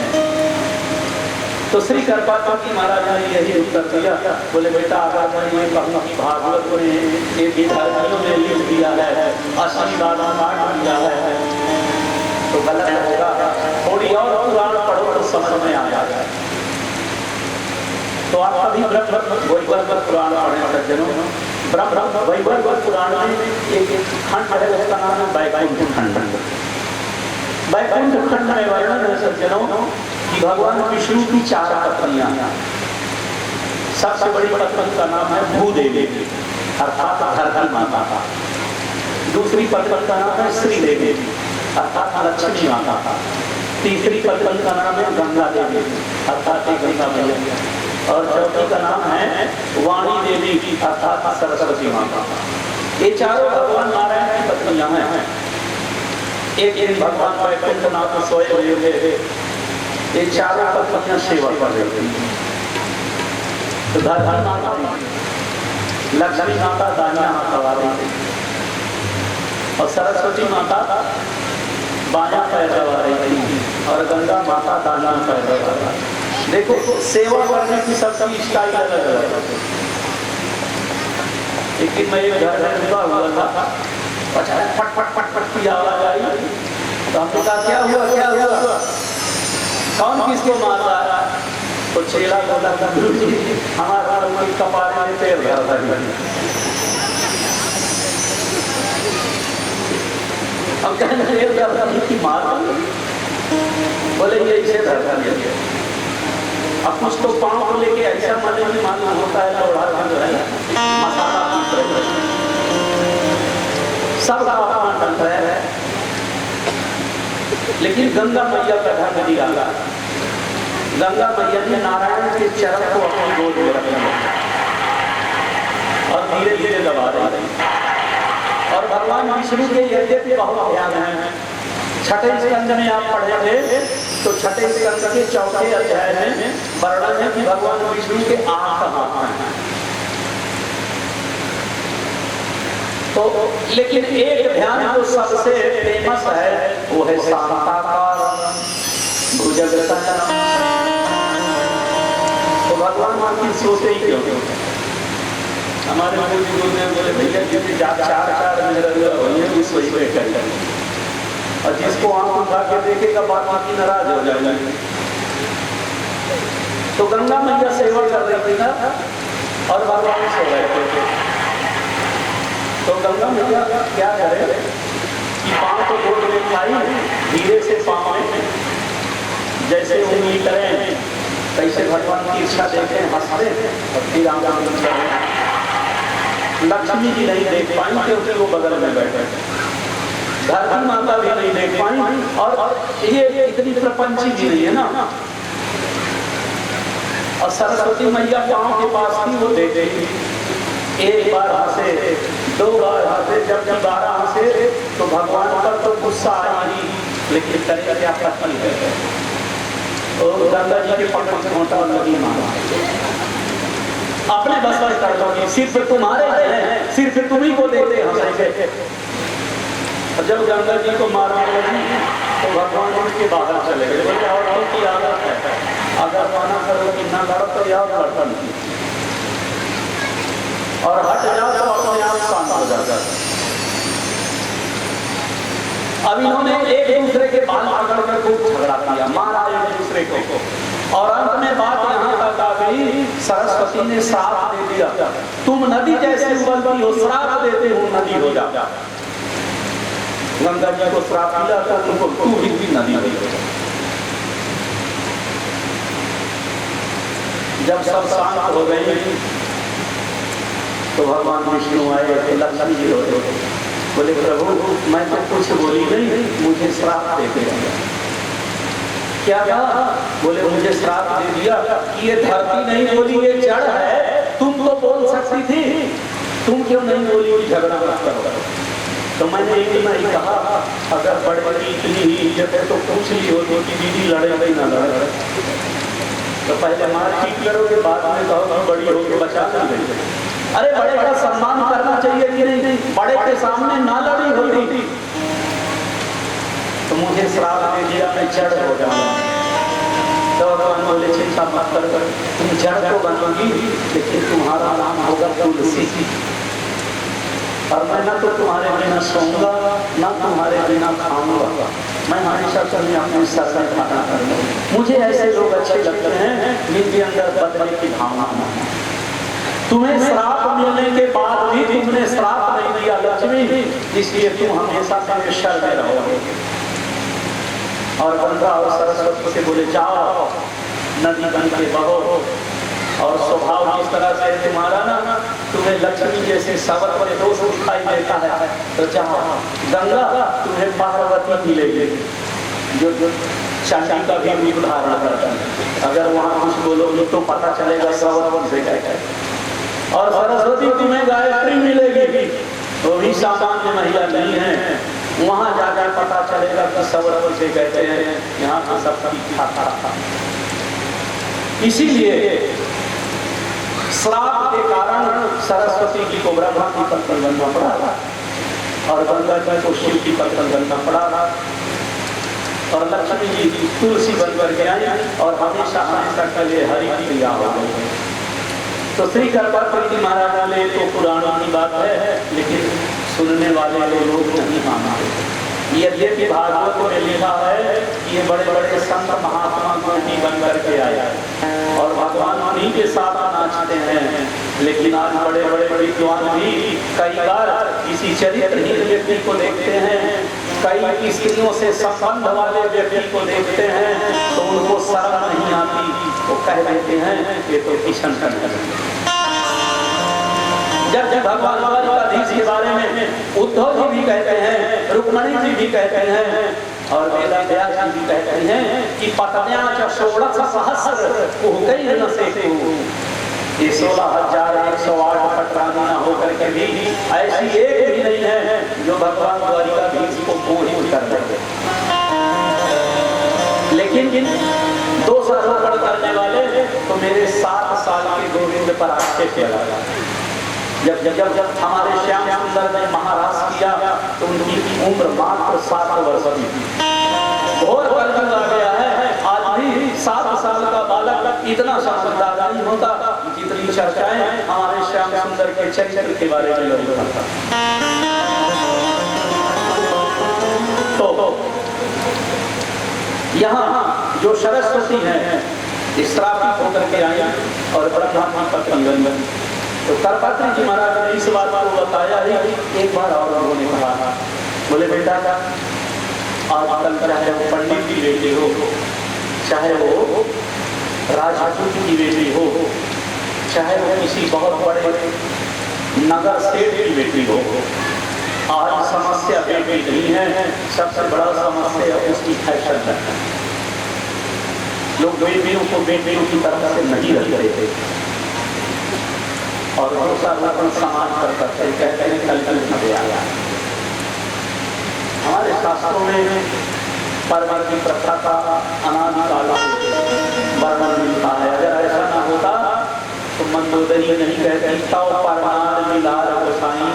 तो श्री कृपाचार्य महाराज ने यही उत्तर दिया, बोले बेटा अगर मैं ये कहूँ कि भागवत में ये विद्यार्थियों ने लिख दिया है, असली दादा काट दिया है, तो गलत होगा। थोड़ी और पुराण पढ़ो तो समझ में आ जाएगा। तो आप अभी वैवर्त पुराण पढ़े सज्जनों, ब्रह्म वैवर्त पुराण में एक खंड है, उसका नाम है वैकुंठ खंड। वैकुंठ खंड में वर्णन है सज्जनों कि भगवान विष्णु की 4 पत्नियां, सबसे बड़ी पत्नी का नाम है भूदेवी अर्थात धरती माता, दूसरी पत्नी का नाम है श्रीदेवी अर्थात लक्ष्मी माता, तीसरी पत्नी का नाम है गंगा देवी अर्थात गंगा मैया, और चौथी का नाम है वाणी देवी अर्थात सरस्वती माता। ये चारों भगवान नारायण की पत्नियां हैं। एक दिन भगवान वैकुंठनाथ सोए हुए थे, ये चारों पत्नियां सेवा कर रही थी। तो धरती माता, लक्ष्मी माता दाहिना हाथ लगा रही थी और सरस्वती माता बायां पैर दबा रही थी और गंगा माता दाहिना पैर दबा रही थी। देखो सेवा करने की सबकी स्टाइल अलग अलग है। लेकिन मैं एक घर में रुका हुआ था, अचानक फट फट फट फट की आवाज आई, तो हमने कहा क्या हुआ क्या हुआ, कौन किसको मार रहा है? तो चेला बोला गुरुजी हमारा उनकी कपार में पैर धर रहा है। अब कहने पैर धर रहा की मार, बोले ये इसे धर दिया। अब कुछ तो पाँव को लेके ऐसा मने में मालूम होता है लौड़ा जो है मसाला पीस रहे, सब का अपमान बन रहा है। लेकिन गंगा मैया का ढंग दिया, गंगा मैया ने नारायण के चरण को अपनी गोद में रखा और धीरे धीरे दबा रही। और भगवान विष्णु के यद्यपि बहुत ध्यान है, छठे स्कंद में आप पढ़े थे तो छठे स्कंद के 4थे अध्याय में वर्णन है कि भगवान विष्णु के 8 हाथ हैं। तो लेकिन एक ध्यान जो सबसे फेमस है वो है शांताकार भुजगशयन। तो भगवान की सोते ही क्यों? हमारे गुरु ने बोले भैया जिसके 4 मेहर उस वही पे कर, और जिसको आंख उठा के देखेगा बात की नाराज हो जाएगी। तो गंगा मैया सेवा कर रही थी ना और भगवान सो रहे थे। तो गंगा मैया क्या करे कि पांव को गोद में उठाई, धीरे से पांव में जैसे उंगली करें कैसे भगवान की इच्छा देखें, हंसते और फिर आंख करें। लक्ष्मी जी नहीं देख पाई क्योंकि वो बगल में बैठे, धरती माता भी नहीं देख पाई, और ये इतनी प्रपंची भी नहीं है ना। और सरस्वती मैया पांव के पास थी, वो देख रही, एक बार हंसे, 2 बार हंसे, जब 12 हंसे तो भगवान पर तो गुस्सा आई, लेकिन करे क्या पत्नी है। और गंगा जी के पकड़ से घोंटा लगी मारा, अपने बस पर कर दोगी, सिर्फ तुम्हारे हैं, सिर्फ तुम्ही को देते हंसे। और जब गंगा जी को मारने लगी तो भगवान उनके बाहर चले गए। बोले औरतों की आदत है, अगर माना करो कि ना लड़ो तो याद लड़ता नहीं, और हट जाओ तो अपने आप शांत हो जाता है। अब इन्होंने एक दूसरे के बाल पकड़ कर खूब झगड़ा किया, मारा एक दूसरे को, और अंत में बात यहाँ तक आ गई, सरस्वती ने श्राप दे दिया, तुम नदी जैसे उबलती हो, श्राप देते हो नदी हो जा। गंगा जी को श्राप दिया था, तुमको तू भी नदी हो जा। जब सब शांत हो गए तो भगवान विष्णु आए, लक्ष्मी जी रोते, बोले प्रभु मैं तो कुछ बोली नहीं, मुझे श्राप दे दिया। क्या कहा? बोले मुझे श्राप दे दिया कि ये धरती नहीं बोली, ये जड़ है, तुम तो बोल सकती थी। तुम क्यों नहीं बोली कि झगड़ा मत करो? तो मैंने एक दिन ही कहा, अगर बड़े की इतनी ही इज्जत है तो पूछ ली होती कि दीदी लड़े ना लड़े। तो पहले मारपीट करोगे, बाद में कहो बड़ी होगी बचा नहीं गई। अरे बड़े का सम्मान करना चाहिए कि नहीं? बड़े के सामने ना लड़ी होती तो मुझे श्राप दे दिया, मैं जड़ हो जाऊंगा। तो भगवान बोले चिंता मत कर, तुम जड़ तो बनोगी लेकिन तुम्हारा नाम होगा तुलसी। और मैं ना तो तुम्हारे बिना सोऊंगा ना तुम्हारे बिना खाऊंगा, मैं हमेशा तुम्हें अपने सर में खाना करूंगा। मुझे ऐसे लोग अच्छे लगते हैं जिनके अंदर बदलने की भावना है। तुम्हें श्राप मिलने के बाद भी तुमने श्राप नहीं दिया लक्ष्मी, इसलिए तुम हमेशा मेरे शर में रहोगे। और गंगा और सरस्वती से बोले जाओ नदी बन के बहो, और स्वभाव जिस तरह से तुम्हारा ना तुम्हें लक्ष्मी जैसे सवर पर दोष दिखाई देता है, तो जाओ गंगा तुम्हें पार्वती मिलेगी जो चंडी का भी रूप धारण करता है। अगर वहाँ कुछ बोलोगे तो पता चलेगा सवर से क्या है। और सरस्वती तुम्हें गायत्री मिलेगी, वो भी सामान्य महिला नहीं है, वहां जाकर पता चलेगा कि सवर से कहते हैं। यहाँ तो सब ठीक ठाक था। इसीलिए श्राप के कारण सरस्वती जी को ब्रह्मा की पत्नी बनना पड़ा और गंगा जी को शिव की पत्नी बनना पड़ा, और लक्ष्मी जी तुलसी बनकर के आई और हमेशा हमेशा के लिए हरि प्रिया हो गई। तो श्री कर्पावती महाराज वाले तो पुराणों की बात है, लेकिन सुनने वाले लोग नहीं मानते। यद्यपि भागवत में लिखा है कि ये बड़े बड़े संत महात्मा गोपी बन करके आया और भगवान उन्हीं के साथ नाचते हैं, लेकिन आज बड़े बड़े विद्वान भी कई बार किसी चरित्रहीन व्यक्ति को देखते हैं, कई स्त्रियों से संबंध वाले व्यक्ति को देखते हैं तो उनको शर्म नहीं आती, वो कह देते हैं ये तो किशन कर। जब भगवान द्वारिकाधीश के बारे में उद्धव जी भी कहते हैं, रुक्मणी जी भी कहते हैं और वेदव्यास जी भी कहते हैं कि पत्न्या च 16 सहस्र कुहकैर्न सेतु, ये 16,108 पटरानियां होकर के भी ऐसी एक भी नहीं है जो भगवान द्वारिकाधीश को मोहित कर दे। लेकिन दूसरा रोपण करने वाले तो मेरे 7 साल के गोविंद पर आक्षेप लगा। जब जब जब जब हमारे श्याम सुंदर ने महाराज किया तो उनकी उम्र मात्र 7 वर्ष की थी। और कलयुग आ गया है, आज भी 7 साल का बालक इतना समझदार नहीं होता जितनी चर्चाएं हमारे श्याम सुंदर के चरित्र के बारे में लोग करता। तो यहाँ जो सरस्वती है श्रापित होकर के आई और ब्रह्मा की पत्नी बन। तो कर्पात्री जी महाराज ने इस बात को बताया ही। एक बार और उन्होंने कहा, बोले बेटा आजकल चाहे वो पंडित की बेटी हो, चाहे वो राजपूत की बेटी हो, चाहे वो किसी बहुत बड़े नगर सेठ की बेटी हो, आज समस्या बेटी नहीं है, सबसे बड़ा समस्या उसकी फैशन है। लोग बेटियों को बेटियों की तरफ से नहीं रख रहे थे और दूसरा लोग समान कर सकते कहते हैं कल नहीं आया। हमारे शास्त्रों में परवर की प्रथा का अनादिकाल वर्णन मिलता है। अगर ऐसा न होता तो मंदोदरी नहीं कहती तव परमार लीलार गोसाई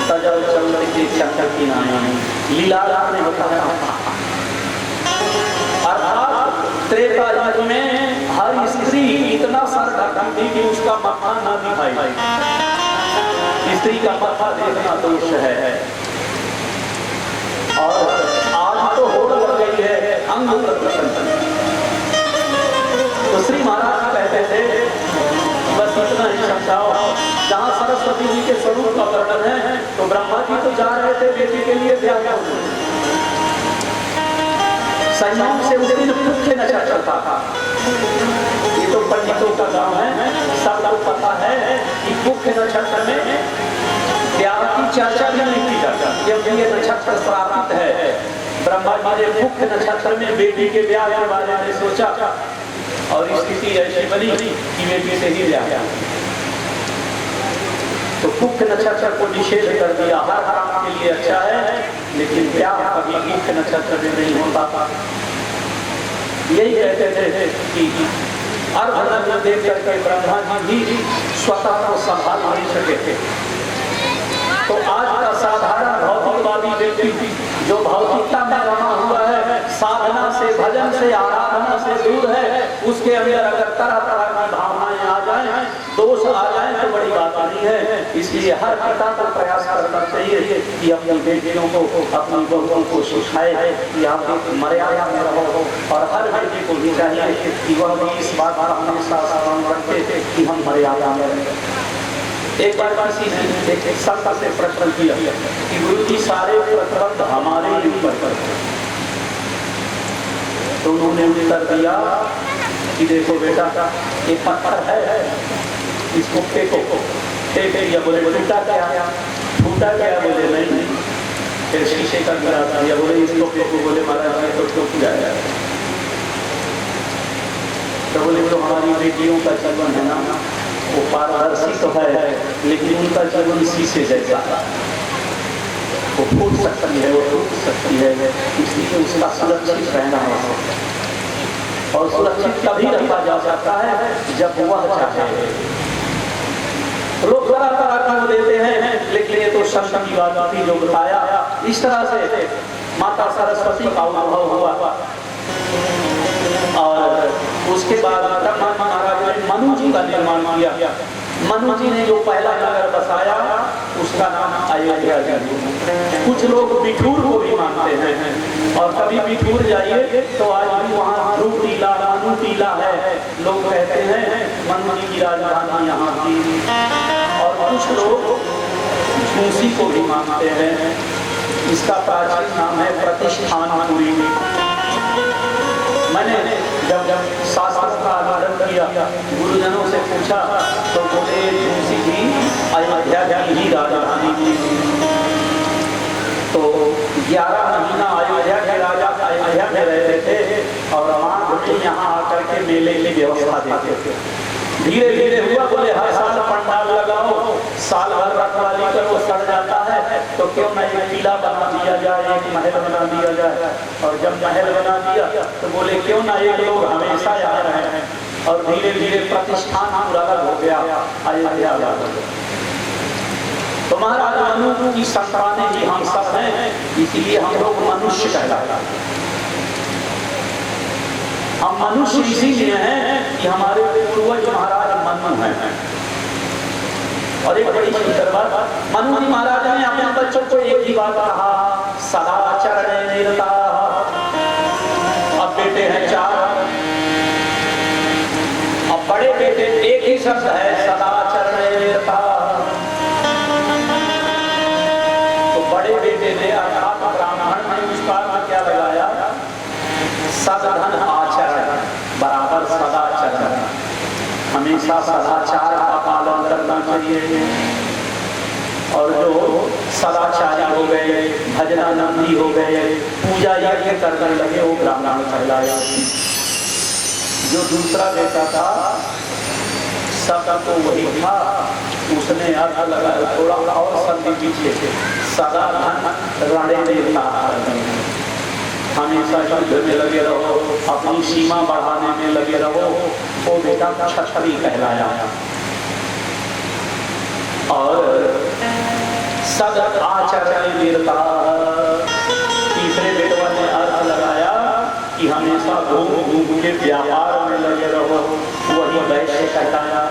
सजल चंद्र के चक्र की नाई। लीलार में होता है अर्थात त्रेता युग में हर स्त्री इतना सर ढकती कि उसका मत्था न दिखाई। स्त्री का मत्था देखना दोष है और आज तो होड़ लग गई है अंग प्रदर्शन। तो श्री महाराज कहते थे बस इतना ही समझाओ। जहाँ सरस्वती जी के स्वरूप का वर्णन है तो ब्रह्मा जी तो जा रहे थे बेटी के लिए त्याग संयोग से उस दिन मुख्य नशा चलता था। ये तो पंडितों का गांव है, सबको पता है कि मुख्य नक्षत्र में त्याग की चर्चा भी नहीं की जाती। जब ये नक्षत्र श्रापित है, ब्रह्मा जी ने मुख्य नक्षत्र में बेटी के ब्याह के बारे में सोचा और स्थिति ऐसी बनी कि बेटी से ही ब्याह। तो मुख्य नक्षत्र को निषेध कर दिया। हर काम के लिए अच्छा है, लेकिन ब्याह कभी मुख्य नक्षत्र में नहीं होता। यही कहते थे कि अर्धनग्न देख करके ब्रह्मा जी भी स्वतः को संभाल नहीं सके थे। तो आज का साधारण भौतिकवादी व्यक्ति जो भौतिकता में रमा हुआ है, साधना से, भजन से, आराधना से दूर है, उसके अंदर अगर तरह तरह की भावनाएं आ जाएं, दोष आ जाएं, तो बड़ी बात नहीं है। इसलिए हर पिता को प्रयास करना चाहिए कि अपनी बेटियों को, अपनी बहुओं को सिखाए कि आप एक मर्यादा में रहो। और हर बेटी को भी चाहिए कि वह भी इस बात का हमेशा स्मरण रखे कि हम मर्यादा में रहें। एक बार किसी ने एक संत से प्रश्न किया कि गुरु जी सारे प्रतिबंध हमारे ऊपर पर, तो उन्होंने उत्तर दिया कि देखो बेटा, एक पत्थर है, इसको फेंको। फेंक दिया, बोले टूटा क्या? टूटा क्या? बोले नहीं। फिर शीशे का गिरा दिया, बोले इसको फेंको। बोले महाराज ये तो टूट जाएगा। तो बोले तो हमारी बेटियों का जीवन है ना, वो पारदर्शी तो है, लेकिन उनका जीवन शीशे जैसा, वो फूट सकती है, वो टूट सकती है। इसलिए उसका सुरक्षित रहना है, और सुरक्षित तभी रखा जा सकता है जब वह चाहे। लोग तरह तरह का देते हैं, लेकिन ये तो संत की बात थी जो बताया। इस तरह से माता सरस्वती का अनुभव हुआ। और उसके बाद ब्रह्मा महाराज ने मनु जी का निर्माण किया। मनु जी ने जो पहला नगर बसाया, उसका नाम अयोध्या जी। कुछ लोग बिठूर को भी मानते हैं, और कभी बिठूर जाइए तो आज भी वहाँ ध्रुव टीला, मनु टीला है। लोग कहते हैं मनु जी की राजधानी यहाँ थी। और कुछ लोग झूसी को भी मानते हैं। इसका प्राचीन नाम है प्रतिष्ठानपुरी। मैंने जब शास्त्र का आधारण किया, गुरुजनों से पूछा, तो बोले झूसी भी अयोध्या की ही राजधानी थी। तो 11 महीना अयोध्या के राजा अयोध्या में रहते थे, और माघ में यहाँ आकर के मेले की व्यवस्था देते थे। धीरे धीरे हुआ, बोले हर साल पंडाल लगाओ, साल भर रखवाली करो, सड़ जाता है, तो क्यों न एक किला बना दिया जाए, एक महल बना दिया जाए। और जब महल बना दिया तो बोले क्यों ना एक लोग हमेशा यहाँ रहे। और धीरे धीरे प्रतिष्ठान अलग हो गया, अयोध्या अलग हो गया। तो महाराज मनु की संतानें ही हम सब हैं, इसीलिए हम लोग मनुष्य कहलाते हैं। हम मनुष्य इसीलिए हैं कि हमारे पूर्वज महाराज मनु हैं। और एक बड़ी सुंदर बात, मनु जी महाराज ने अपने बच्चों को एक ही बात कहा, सदा चरण निरता। अब बेटे हैं 4, अब बड़े बेटे एक ही शब्द है, सदा चरण निरता। तो बड़े बेटे ने अर्थात ब्राह्मण ने उसका क्या लगाया, सदधन आचरण बराबर सदाचरण। हमेशा सदाचार का पालन करना चाहिए। और जो सदाचारी हो गए, भजनानंदी हो गए, पूजा यज्ञ करने लगे, वो ब्राह्मण कहलाए। जो दूसरा बेटा था, सबको वही था, उसने अर्थ लगा थोड़ा और संधि पीछे, सदा रण देता, हमेशा युद्ध में लगे रहो, अपनी सीमा बढ़ाने में लगे रहो, वो बेटा क्षत्रिय कहलाया। और सद आचरण वीरता, तीसरे बेटवा ने अर्थ लगाया कि हमेशा घूम के व्यापार में लगे रहो, वही वैश्य कहलाया।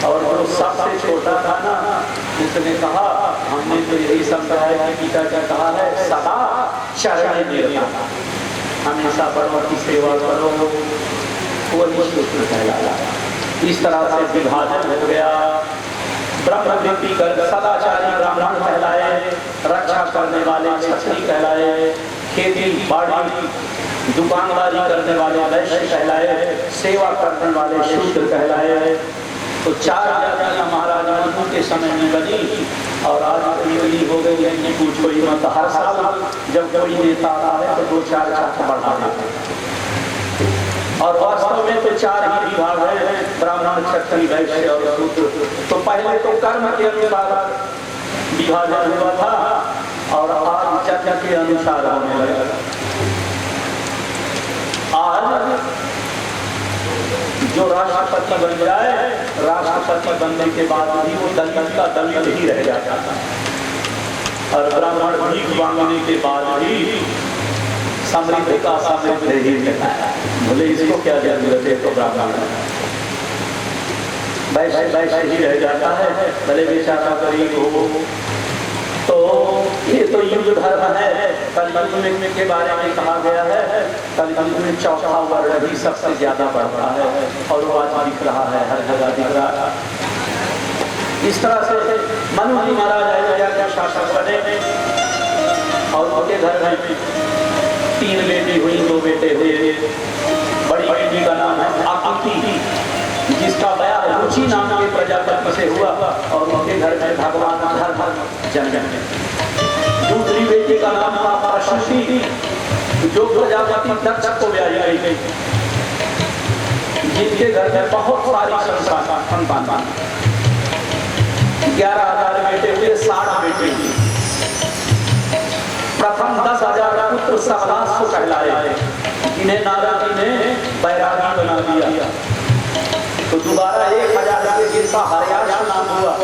और जो सबसे छोटा था ना, उसने कहा हमने तो यही संप्रदाय के पिता का कहा है, सदा चरण वीरता, हमेशा बड़ों की सेवा करो, वही सूत्र कहलाया। इस तरह से विभाजन हो गया। ब्रह्म वृत्ति कर सदाचारी ब्राह्मण कहलाए, रक्षा करने वाले क्षत्रिय कहलाए, खेती बाड़ी दुकानदारी करने वाले वैश्य कहलाए, सेवा करने वाले शूद्र कहलाए। तो 4 जातियां महाराज मनु के समय में बनी, और आज कई हो गई है कि पूछो ही मत। हर साल जब कोई नेता आता है तो 2-4 जात बढ़ा देते हैं। और वास्तव में तो 4 ही विभाग है, ब्राह्मण क्षत्रिय वैश्य और शूद्र। तो पहले तो कर्म के अनुसार विभाजन हुआ था और आज जन्म के अनुसार होने लगा। आज जो राष्ट्रपति बन जाए, राष्ट्रपति बनने के बाद भी वो दलित का दलित ही रह जाता है, और ब्राह्मण भीख मांगने के बाद भी समृद्ध का समृद्ध ही रहता है। बोले इसको क्या जरूरत है, तो ब्राह्मण वैसे वैसे ही रह जाता है, भले बेचारा गरीब हो। तो ये तो युग धर्म है। कलयुग में के बारे में कहा गया है, कलयुग में चौथा वर्ण ही सबसे ज्यादा बढ़ता है, और वो आज दिख रहा है, हर जगह दिख रहा है। इस तरह से मनु जी महाराज अयोध्या के शासक बने, और उनके घर में 3 बेटी हुई, 2 बेटे हुए। बड़ी बेटी का नाम है आकृति, जिसका ब्याह रुचि नाम के प्रजापति से हुआ, और उनके घर में भगवान धर्म जन्म। दूसरी बेटी का नाम था प्रशस्ति, जो प्रजापति दक्ष को ब्याही गई, जिनके घर में बहुत सारी संतान, 11,000 बेटे हुए, 60 बेटे हुए। प्रथम 10,000 पुत्र सबलास को कहलाए, इन्हें नारद जी ने बैरागी बना दिया। तो दोबारा 1,000 के जिनका हरियाणा नाम हुआ,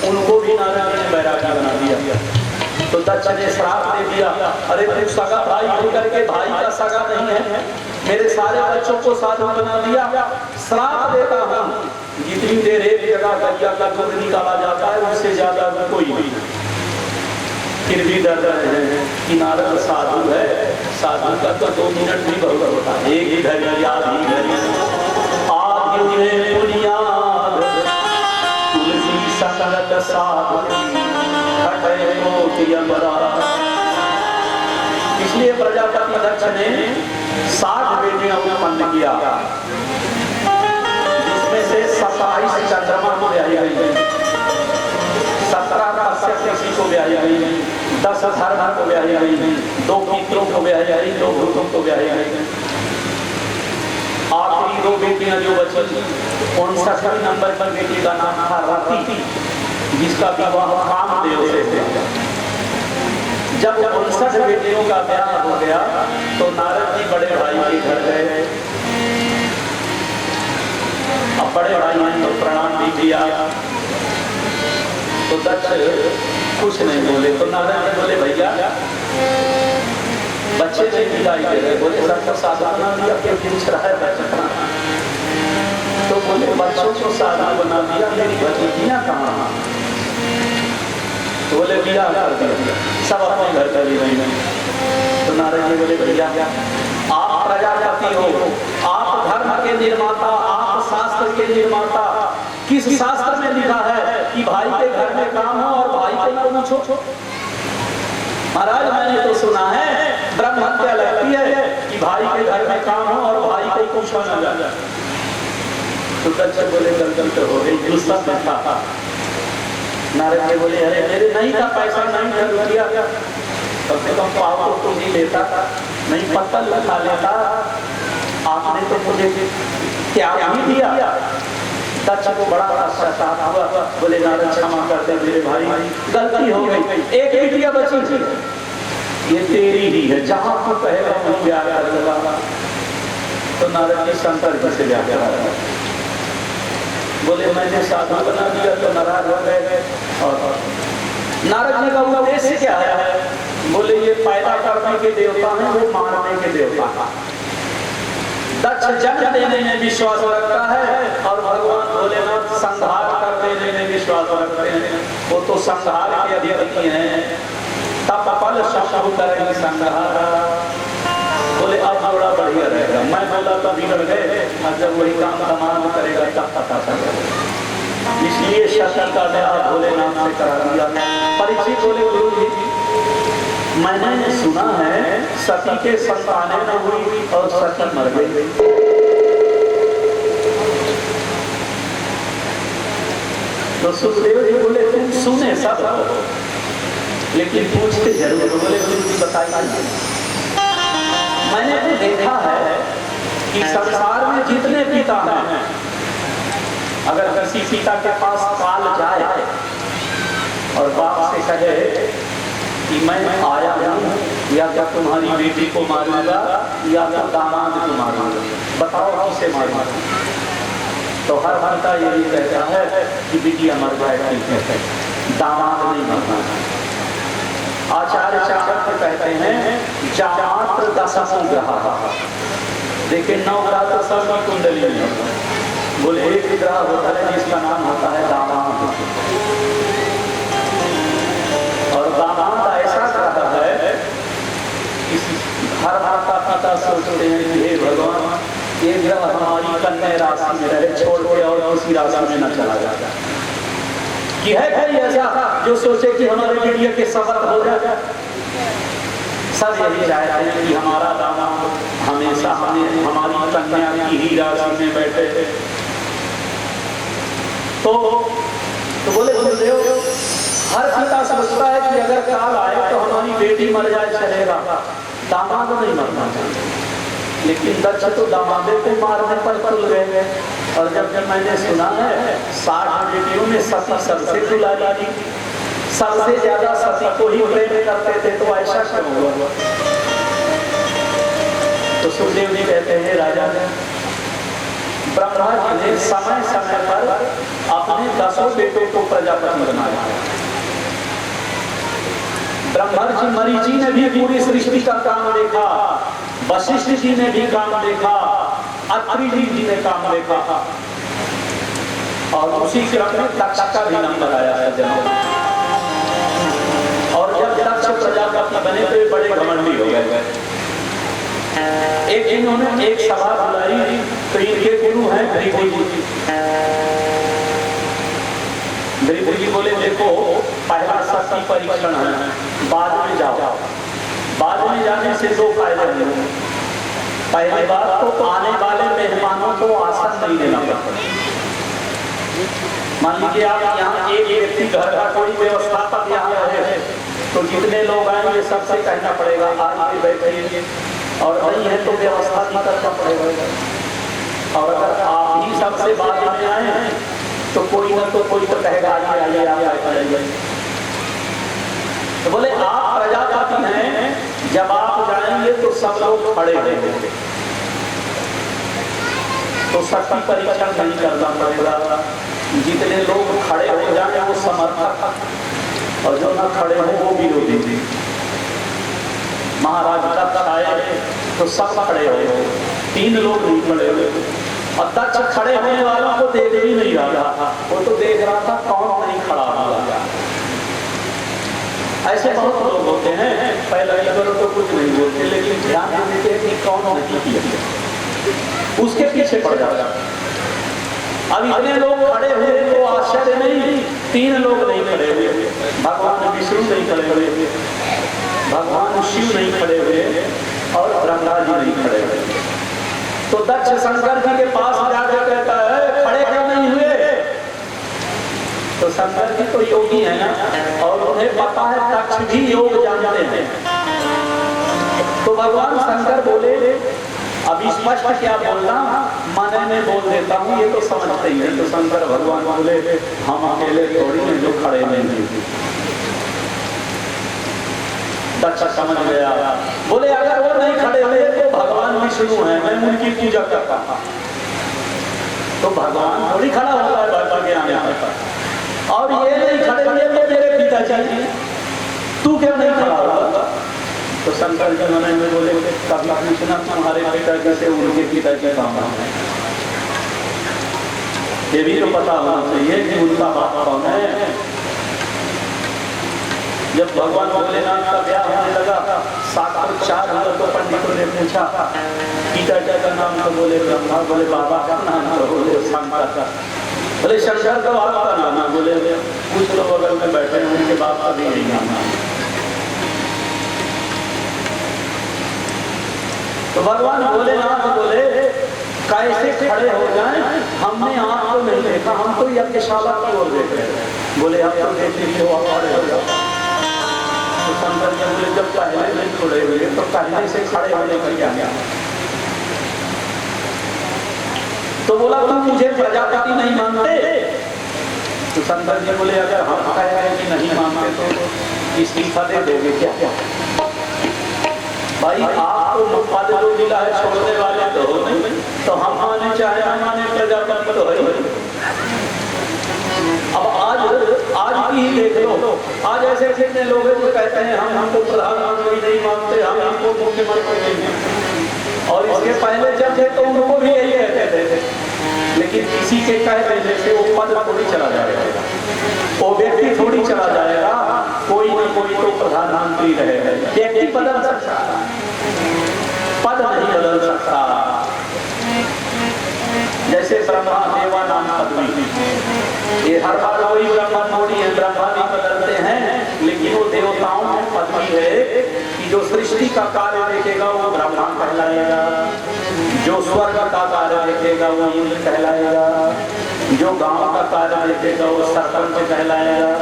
उनको भी नारद जी ने बैरागी बना दिया। तो दक्ष ने श्राप दे दिया, अरे तू सगा भाई होकर के भाई का सगा नहीं है, मेरे सारे बच्चों को साधु बना दिया, श्राप देता हूँ। जितनी देर एक जगह गैया का दूध निकाला जाता है, उससे ज्यादा कोई नहीं। फिर भी डर रहे हैं कि नारद साधु है, साधु का तो 2 मिनट भी बहुत होता है। एक ही घड़ी आधी घड़ी आदि में बुनियाद तुलसी संगत साधु खटे मोती अमरा। इसलिए प्रजापति दक्ष ने 60 बेटियां उत्पन्न किया, जिसमें से 27 चंद्रमा को ब्याही गई, 17 किसी को ब्याही गई, 10 धर्म को ब्याही गई, 2 पितरों को ब्याही गई, 2 भूतों को ब्याही गई। आखिरी 2 बेटियां जो बची, 59 नंबर पर बेटी का नाम था रति, जिसका विवाह कामदेव से हुआ। जब 59 बेटियों का ब्याह हो गया, तो नारद जी बड़े भाई के घर गए। अब बड़े भाई ने तो प्रणाम भी किया, तो दक्ष कुछ नहीं बोले। तो नारद जी बोले भैया बच्चे से विदाई दे रहे, बोले सबको साधु बना दिया, क्यों पूछ रहा है बच्चा? तो बोले बच्चों को साधु बना दिया, मेरी भतीजियां कहाँ? तो बोले बिया कर दिया, सब अपने घर चली गई। तो नारद जी बोले भैया आप प्रजापति हो, आप धर्म के निर्माता, आप शास्त्र के निर्माता, किस शास्त्र में लिखा है कि भाई के घर में काम हो और भाई को पूछो? महाराज मैंने तो सुना है ब्रह्म हत्या लगती है कि भाई के घर में काम हो और भाई को पूछा न जाए। तो दक्ष बोले गलती हो गई, गुस्सा में था। नारद जी बोले अरे मेरे नहीं था पैसा, नहीं था रुपया, कम से कम पाव तो नहीं लेता, नहीं पत्तल खा लेता, आपने तो मुझे त्याग नहीं दिया। दक्ष को बड़ा पश्चाताप हुआ, बोले नारद क्षमा कर दे मेरे भाई, गलती हो गई, एक बेटियां बची थी, ये तेरी ही है, जहां तू कहेगा वहीं ब्याह कर लूंगा। तो नारद जी शंकर जी से ब्याह करा, बोले मैंने साधु बना दिया, तो नाराज हो गए। और नारद जी का उद्देश्य क्या है? बोले ये पैदा करने के देवता हैं, वो मारने के देवता। दक्ष जन्म देने में विश्वास रखता है, और भगवान भोलेनाथ संहार कर देने में विश्वास रखते हैं। वो तो संहार के अधिपति हैं, तब पल शब्द करेंगे संहार। बोले अब थोड़ा बढ़िया रहेगा, मैं बोला तो बिगड़ गए, और जब वही काम तमाम करेगा तब पता चलेगा। इसलिए शशि का ब्याह भोलेनाथ से करा दिया। परीक्षित बोले गुरु जी मैंने सुना है सती के संतानें न हुई और सती मर गई। तो सुखदेव जी बोले तुम सुने सब, लेकिन पूछते जरूर। बोले गुरु जी बताइए। मैंने तो देखा है कि संसार में जितने पिता हैं, अगर किसी पिता के पास काल जाए और बाप से कहे कि मैं आया हूँ या तो तुम्हारी बेटी को मारूंगा या तो दामाद को मारूंगा, बताओ किसे मारूंगा, तो हर पिता यही कहता है कि बिटिया मर जाए ठीक है, दामाद नहीं मरना। आचार्य चाणक्य कहते हैं जामात्र दशमो ग्रह, देखिए 9 ग्रह तो सब की कुंडली में होता है, बोले एक ग्रह होता है जिसका नाम होता है दामाद, और दामाद ऐसा ग्रह है कि हर माता पिता सोचते हैं कि हे भगवान ये ग्रह हमारी कन्या राशि में रहे, छोड़ के और किसी राशि में न चला जाए। कि है ऐसा जो सोचे कि हमारे बेटिया के सफल हो जाए, सब यही चाहते हैं कि हमारा दामाद हमेशा हमें हमारी कन्या की ही राशि में बैठे। तो बोले गुरुदेव हर पिता सोचता है कि अगर काल आए तो हमारी बेटी मर जाए चलेगा, दामाद नहीं मरना चाहिए। लेकिन दक्ष तो दामादे को मारने पर तुल गए, और जब मैंने सुना है 60 बेटियों में सती सबसे दुलारी थी, सबसे ज्यादा सती को ही प्रेम करते थे, तो ऐसा क्यों हुआ? तो सुखदेव जी कहते हैं राजा ब्रह्मा जी ने समय समय पर अपने 10 बेटों को प्रजापति बनाया। ब्रह्मर्षि मरीचि ने भी पूरी सृष्टि का काम देखा, वशिष्ठ जी ने भी काम देखा, अत्रि जी ने काम देखा, और उसी क्रम में दक्ष का भी नंबर आया है जनों। और जब दक्ष प्रजापति बने तो बड़े घमंडी हो गए। एक इन्होंने एक सभा बुलाई, तो इनके गुरु हैं भृगु जी। भृगु जी बोले देखो पहला शक्ति परीक्षण है, बाद में जाओ। बाद में जाने से 2 फायदे हैं। पहली बात तो आने वाले मेहमानों को आसन नहीं देना पड़ता। मान लीजिए आप यहाँ एक व्यक्ति घर का कोई व्यवस्थापक यहाँ रहे, तो जितने लोग आएंगे सबसे कहना पड़ेगा आइए बैठिए, और नहीं है तो व्यवस्था भी करना पड़ेगा। और अगर आप ही सबसे बाद में आए तो कोई ना तो कोई तो कहेगा आइए आइए। तो बोले आप प्रजापति हैं, जब आप जाएंगे तो सब लोग खड़े रहेंगे, तो शक्ति परीक्षण नहीं करना पड़ेगा। जितने लोग खड़े हो जाए वो समर्थक, और जो न खड़े हो वो विरोधी। महाराज दक्ष आए तो सब खड़े हुए, 3 लोग नहीं खड़े हुए, और दक्ष खड़े होने वालों को देख ही नहीं रहा था, वो तो देख रहा था कौन नहीं खड़ा हुआ। ऐसे बहुत लोग होते हैं, पहले करो तो कुछ नहीं बोलते, लेकिन ध्यान देते हैं कि कौन नहीं किया, उसके पीछे पड़ जाता। अब इतने लोग खड़े हुए तो आश्चर्य नहीं, 3 लोग नहीं खड़े हुए, भगवान विष्णु नहीं खड़े हुए, भगवान शिव नहीं खड़े हुए, और ब्रह्मा जी नहीं खड़े हुए। तो दक्ष शंकर जी के पास जाकर कहता है खड़े क्यों नहीं हुए? तो शंकर जी तो योगी है ना, और उन्हें पता है दक्ष भी योग जानते हैं। तो भगवान शंकर बोले अभी स्पष्ट क्या बोलना, मन में बोल देता हूँ, ये तो समझते ही है। तो शंकर भगवान बोले हम अकेले थोड़ी हैं जो खड़े नहीं। दक्ष समझ गया, बोले अगर वो नहीं खड़े हुए तो भगवान विष्णु है, मैं उनकी पूजा करता हूँ। तो भगवान थोड़ी खड़ा होता है बाबा के आने पर, और ये नहीं खड़े हुए तो मेरे पिताजी, तू क्यों नहीं खड़ा होगा? तो शंकर जी मन में बोले कभी पूछना तुम्हारे पिताजी से उनके पिताजी का नाम है, ये भी तो पता होना चाहिए कि उनका बाप कौन है। जब भगवान भोलेनाथ का ब्याह होने लगा, 704 तो पंडितों ने पूछा पिताजी का नाम, तो बोले ब्रह्मा, बोले बाबा का नाम, तो बोले शंकर, बोले शंकर का बाप का नाम, बोले कुछ लोग बगल में बैठे हैं उनके बाप का भी यही नाम है। तो भगवान भोलेनाथ बोले कैसे खड़े हो जाएं, हमने आँख तो नहीं देखा, हम तो यज्ञशाला की ओर देख रहे हैं। बोले आप तो देख लीजिए वो खड़े हो जाओ। तो शंकर जी बोले जब पहले नहीं खड़े हुए तो पहले से खड़े होने का क्या? तो बोला तुम मुझे प्रजापति नहीं मानते? तो शंकर जी बोले अगर हम कह रहे हैं कि नहीं मानते तो इस्तीफा दे दोगे क्या? भाई आपको पद जो मिला है छोड़ने वाले तो हो नहीं, तो हम माने चाहे हम माने प्रजापति तो है। अब आज की ही देख लो, आज ऐसे कितने लोग हैं जो कहते हैं हमको प्रधानमंत्री नहीं मानते, हम हमको मुख्यमंत्री नहीं मानते, और इसके पहले जब थे तो उनको भी यही कहते थे। लेकिन किसी के कह देने से वो पद थोड़ी चला जाएगा, वो व्यक्ति थोड़ी चला जाएगा, कोई ना कोई तो प्रधानमंत्री रहेगा। व्यक्ति बदल सकता, पद नहीं बदल सकता। जैसे ब्रह्मा देवा नाम पदवी, ये हर बार वही ब्रह्मा थोड़ी है, ब्रह्मा भी बदलते हैं, लेकिन वो देवताओं में पदवी है कि जो सृष्टि का कार्य देखेगा वो ब्रह्मा कहलाएगा, जो स्वर्ग का कार्य देखेगा वो इंद्र कहलाएगा, जो गांव का कार्य देखेगा वो सरपंच कहलाएगा,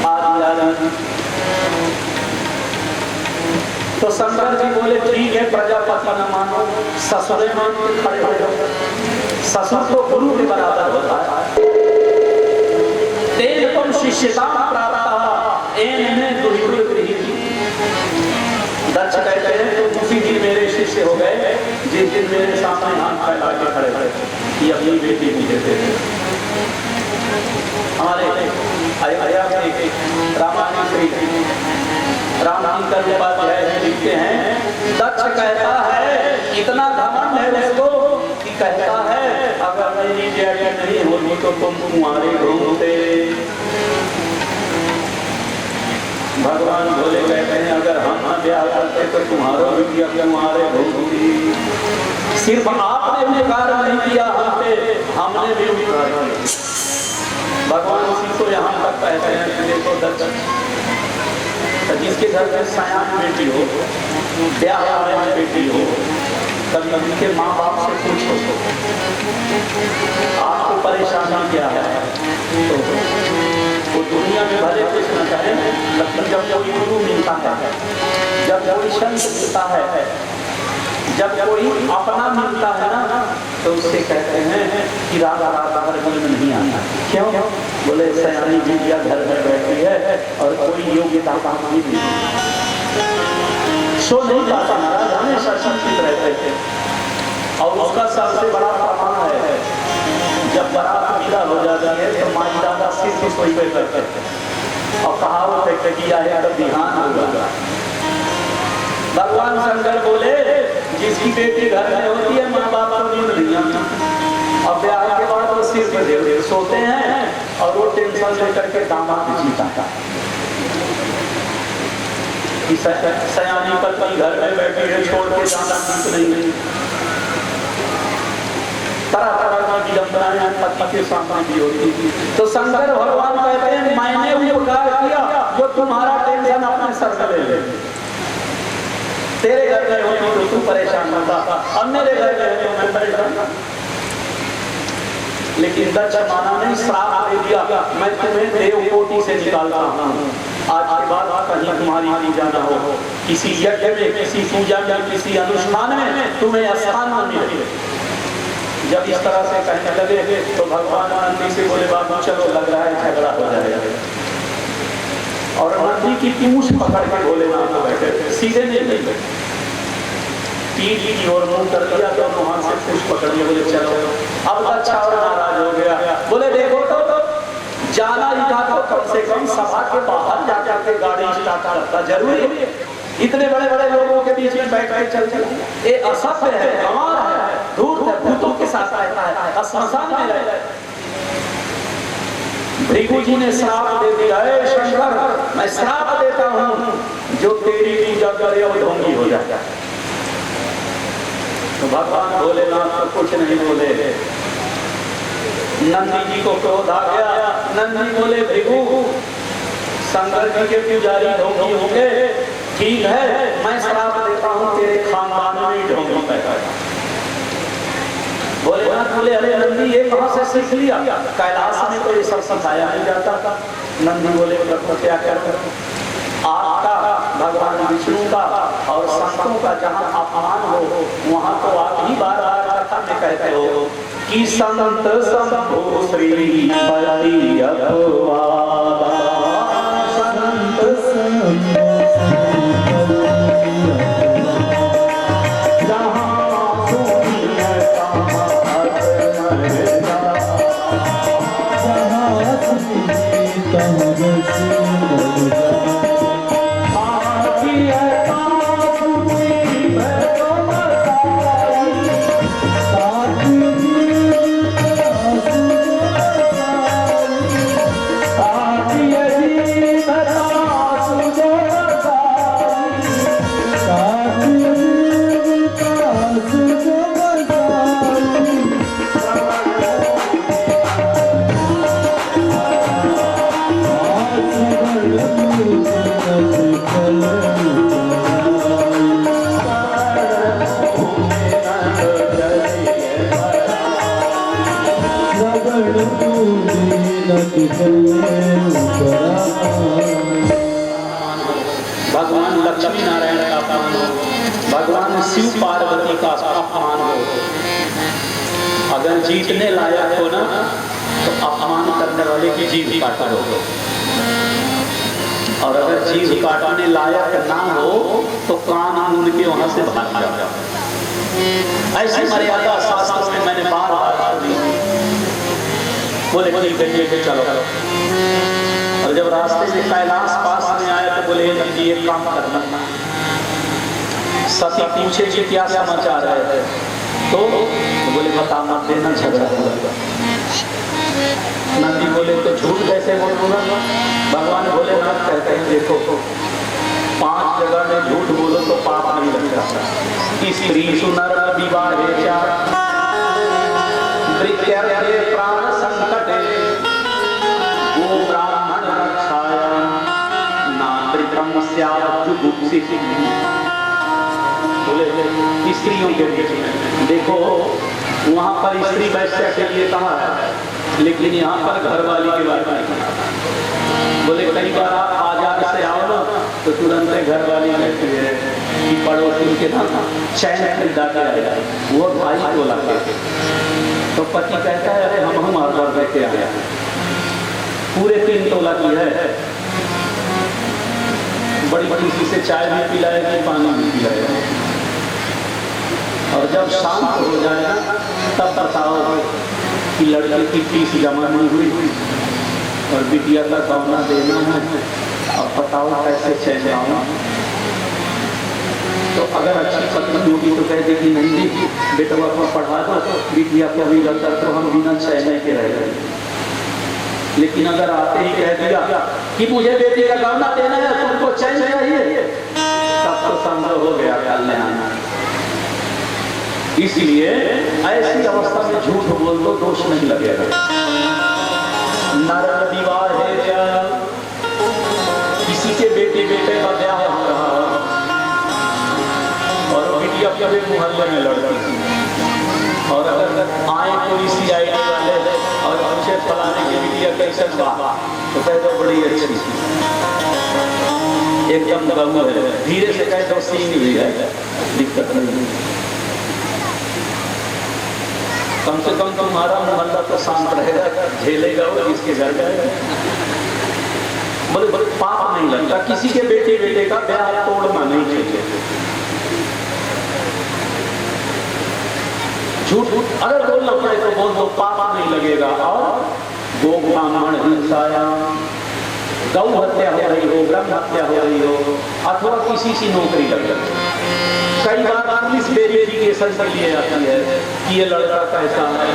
आदि। तो शंकर जी बोले ठीक है प्रजापति न मानो, ससुरे मान के खड़े हो जाओ। ससुर तो गुरु के बराबर होता है। तेज तुम शिष्यता प्राप्त एन में दुहितुल गृहीत। दक्ष कहते हैं तुम उसी दिन मेरे शिष्य हो गए जिस दिन मेरे सामने हाथ फैला के खड़े थे कि अपनी बेटी मुझे दे दे। हमारे रामायण श्री राम जी का जब अध्याय लिखते हैं, दक्ष कहता है इतना घमंड है उसको कि कहता है अगर मेरी बेटी नहीं होती तो तुम कुंवारे घूमते। भगवान भोले कहते हैं अगर हम ब्याह करते तो तुम्हारा बिटिया कुंवारे घूमती। सिर्फ आपने विकार नहीं किया हमने भी विकार किया। भगवान उसी को यहाँ तक कहते हैं देखो दक्ष, जिसके घर में सयान बेटी हो, ब्याह वाली बेटी हो, कभी उनके माँ बाप से पूछो आपको परेशानी क्या है, तो वो दुनिया में भले कुछ न कहे, लेकिन जब कोई गुरु मिलता है, जब कोई संत मिलता है, जब कोई अपना मिलता है ना, तो उससे कहते हैं कि राधा राधा घर में नहीं आना। क्यों? बोले सयानी बिटिया घर में बैठी है और कोई योग्यता का नहीं सो नहीं पाता, महाराज हमेशा संचित रहते थे। और उसका सबसे बड़ा प्रमाण है जब बारात विदा हो जाती है तो माई दादा सिर से सोई पे करते और कहावत है किया है तो बिहान होगा। भगवान शंकर बोले जिसकी बेटी घर में होती है माँ बाप को नींद नहीं आती, और ब्याह के बाद वो सिर पे देव सोते हैं और वो टेंशन लेकर के दामाद जीता था। सयानी पत्नी घर में बैठी है छोड़ के जाना ठीक नहीं। तरह तरह की विडंबनाएं पति के सामने भी होती थी। तो शंकर भगवान कहते हैं मैंने वो उपकार किया जो तुम्हारा टेंशन अपने सर पे ले ले। तेरे घर में होती तो तू परेशान होता, अब मेरे घर में हो मैं परेशान। लेकिन दक्ष माना नहीं, श्राप दे दिया मैं तुम्हें देवकोटि से निकालता हूँ। आज के बाद कहीं तुम्हारी पूजा न हो, किसी यज्ञ में, किसी पूजा में, किसी अनुष्ठान में तुम्हें स्थान न मिले। जब इस तरह से कहने लगे तो भगवान नंदी से बोले बाबू चलो लग रहा है झगड़ा हो जाएगा। और नंदी की पूंछ पकड़ के भोलेनाथ को बैठे सीधे नहीं बैठे, पीठ की ओर मुंह कर दिया तो वहां से पूंछ पकड़ लिया। बोले चलो अब अच्छा और नाराज हो गया। बोले देखो तो जाना ही था तो कम से कम सभा के बाहर जाकर के गाड़ी स्टार्ट करता जरूरी है। इतने बड़े बड़े लोगों के बीच में बैठ कर चल ये असभ्य है, गंवार है, धूर्त है, भूतों के साथ रहता है, श्मशान में रहता है। भृगु जी ने श्राप दे दिया है शंकर मैं श्राप देता हूं जो तेरी पूजा करे और ढोंगी हो जाता है। तो भगवान भोलेनाथ तो कुछ नहीं बोले। नंदी जी को क्रोध आ गया। नंदी बोले भृगु शंकर जी के पुजारी ढोंगी होंगे, ठीक है मैं श्राप देता हूं तेरे खानदान में ढोंगी पैदा। भोलेनाथ बोले अरे नंदी ये कहां से सीख लिया? कैलाश में तो ये सब सिखाया नहीं जाता था। नंदी बोले तो क्या कर आपका भगवान विष्णु का और संतों का जहां अपमान हो वहां तो आप ही बार बार कथा में कहते हो कि संत शंभु श्री पति अपवादा, संत शंभु जहाँ सुनिए तहाँ मरदा, जहाँ सुनिए तहाँ भगवान लक्ष्मी नारायण का अपमान हो, भगवान शिव पार्वती का अपमान हो। अगर जीतने लायक हो ना तो अपमान करने वाले की जीभ काट दो, और अगर जीभ काटने लायक ना हो तो कान मूंद के वहां से भाग जाओ। ऐसी मर्यादा शास्त्रों में मैंने बार बार दी। बोले ठीक है चलो। और जब रास्ते से कैलाश पास में आया तो बोले नंदी एक काम करना। सती पूछे कि क्या समाचार है, तो बोले बता मत देना, झगड़ा होगा। नंदी बोले तो झूठ कैसे बोलूंगा। भगवान भोलेनाथ कहते हैं देखो 5 जगह में झूठ बोलो तो पाप नहीं लगता। स्त्री सुनर विवाहे प्राण संकटे वो ब्राह्मण रक्षाया नात्रिकम स्याजुगुप्सिति। बोले स्त्रियों के बीच में देखो वहां पर स्त्री वैश्या के लिए कहा है, लेकिन यहाँ पर घरवाली की बात नहीं। बोले कई बार आप बाजार से आओ ना तो तुरंत घरवाली कहती है कि पड़ोसी के नाम चैन खरीदा के आया, वो भाई को लगे तो पति कहता है अरे हम ऑर्डर लेके आए पूरे 3 तोला की है। बड़ी खुशी से चाय भी पिलाएगी, पानी भी पिलाएगी। और जब शाम हो जाए ना तब बताओ कि लड़के की फीस जमा नहीं हुई और बिटिया का गौना देना है, अब बताओ कैसे चैन आऊँ। तो अगर अच्छी पत्नी होगी तो कह देगी नहीं बेटा को पढ़ा दो, बिटिया को भी रहता तो हम बिना चैन के रह गए। लेकिन अगर आते ही कह दिया कि मुझे बेटी का गौना देना है, तुमको चैन चाहिए, तब तो संभव हो गया कल्याण। इसलिए ऐसी अवस्था में झूठ बोल दो दोष नहीं लगेगा। नर विवाहे किसी के बेटे का ब्याह हो रहा और बिटिया अपने मोहल्ले में लड़ती थी, और अगर आए कोई CID वाले और पूछे फलाने की बिटिया कैसे बात तो कह दो बड़ी अच्छी एकदम बहू है, धीरे से कह दो सीन भी है, दिक्कत नहीं। कम से कम तुम्हारा मोहल्ला तो शांत रहेगा, झेलेगा वो जिसके घर जाएगा। बोले पाप नहीं लगता, किसी के बेटे का ब्याह तोड़ना नहीं चाहिए। झूठ अगर बोलना पड़े तो बोल दो, पाप नहीं लगेगा। और गो ब्राह्मण हिंसाया, गौ हत्या हो रही हो, ब्रह्म हत्या हो रही हो, अथवा किसी की नौकरी लग रही, कई बार पुलिस वेरिफिकेशन के लिए आती है कि ये लड़का कैसा है,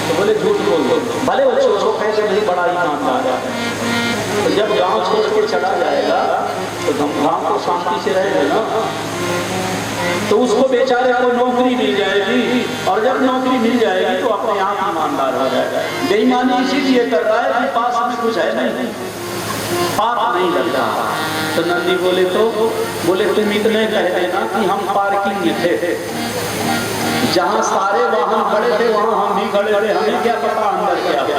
तो बोले झूठ बोल दो, भले वो छोटे कैसे नहीं बड़ा ईमानदार है। तो जब गांव छोड़ के चला जाएगा तो गांव को शांति से रहेगा ना, तो उसको बेचारे को नौकरी मिल जाएगी, और जब नौकरी मिल जाएगी तो अपने आप ईमानदार हो जाएगा। बेईमानी इसीलिए कर रहा है कि पास में कुछ है नहीं, पाप नहीं लगता। तो नंदी बोले तुम इतने कह देना कि हम पार्किंग में थे, जहाँ सारे वाहन खड़े थे वहाँ हम भी खड़े थे, हमें क्या पता अंदर क्या था।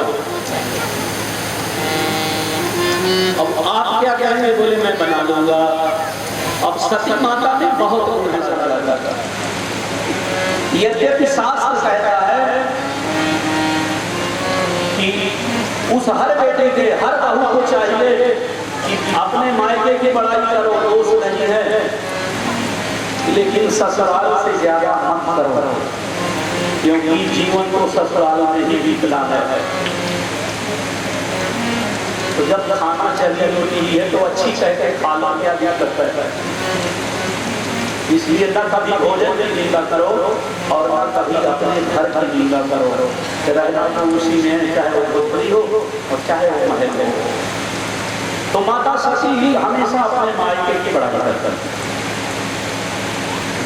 अब आप क्या कहेंगे? बोले मैं बना लूंगा। अब सती माता में बहुत गुण है, यद्यपि शास्त्र कहता है कि उस हर बेटे के, हर बहू को चाहिए कि अपने मायके की बड़ाई करो, दोष नहीं है, लेकिन ससुराल से ज्यादा मत करो, क्योंकि जीवन को ससुराल में ही बीतना है। तो जब खाना चाहिए होती है तो अच्छी कहते खा लो, क्या दिक्कत है। इसलिए न कभी भोजन की निंदा करो और न कभी अपने घर की निंदा करो। रहना तो उसी में, चाहे वो झोपड़ी हो और चाहे वो महल हो। तो माता सती ही हमेशा अपने मायके की बड़ाई करती है।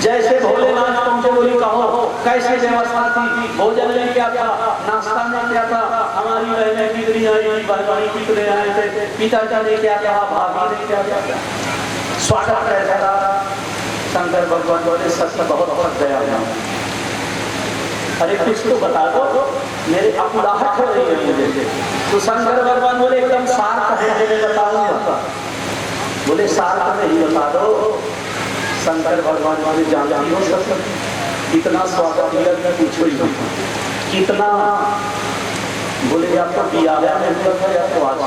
जैसे भोलेनाथ पहुंचे, बोली कहो कैसे व्यवस्था थी, भोजन में क्या था, नाश्ता में क्या था, हमारी बहनें कितनी आई, भाई कितने आए थे, पिताजी ने क्या कहा, भाभी ने क्या क्या, स्वागत कैसा था। शंकर भगवान बोले सत्य बहुत बहुत दया है। अरे कुछ तो बता दो, मेरे अकुलाहट हो रही है मुझे। तो शंकर भगवान बोले एकदम सार्थ है, मैं बताऊंगा। बोले सार्थ में ही बता दो। शंकर भगवान वाले जानती हो सत्य, कितना स्वागत किया, पूछो ही कितना। बोले आपको दिया है या तो आज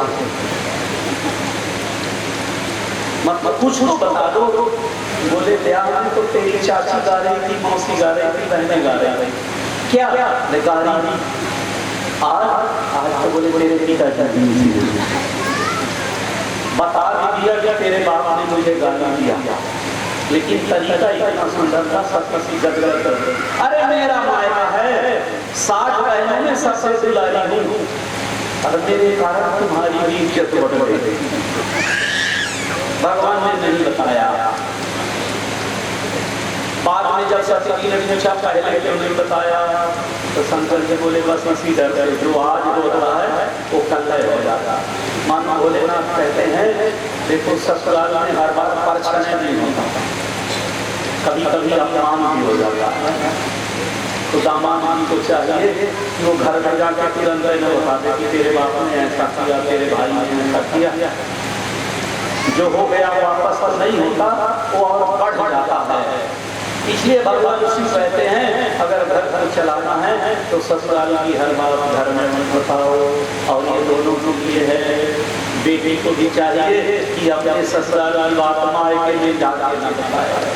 मतलब कुछ तो बता दो। बोले ब्याह में तो तेरी चाची गा रही थी, मौसी गा रही थी, बहनें गा रही थी, क्या गा रही? आज तो बोले तेरे पिताजी बता भी दिया कि तेरे बाप ने मुझे गाली दिया, लेकिन तरीका इतना सुंदर था, सबकी गदगद कर दे। अरे मेरा मायका है, 60 बहनों में सबसे दुलारी हूँ और मेरे कारण तुम्हारी भी इज्जत बढ़ गई। भगवान ने नहीं बताया। बाद में जब सती ने पूछा पहले क्यों नहीं बताया, तो शंकर जी बोले बस इसी डर से, जो आज हो रहा है वो कल हो जाता। मानो भोलेनाथ कहते हैं देखो ससुराल में हर बार परछने नहीं होता, कभी कभी अपमान भी हो जाता है। तो दामाद जी को चाहिए कि वो घर में जाकर तुरंत न बता दे कि तेरे बाप ने ऐसा किया, तेरे भाई ने ऐसा किया। जो हो गया वापस पर नहीं होता, वो और बढ़ जाता है। इसलिए भगवान उसी कहते हैं अगर घर घर चलाना है तो ससुराल की हर बात घर में मत बताओ। और ये दोनों के लिए है, बेटी को भी चाहिए कि अपने ससुराल की बात मायके में जाके न बताए।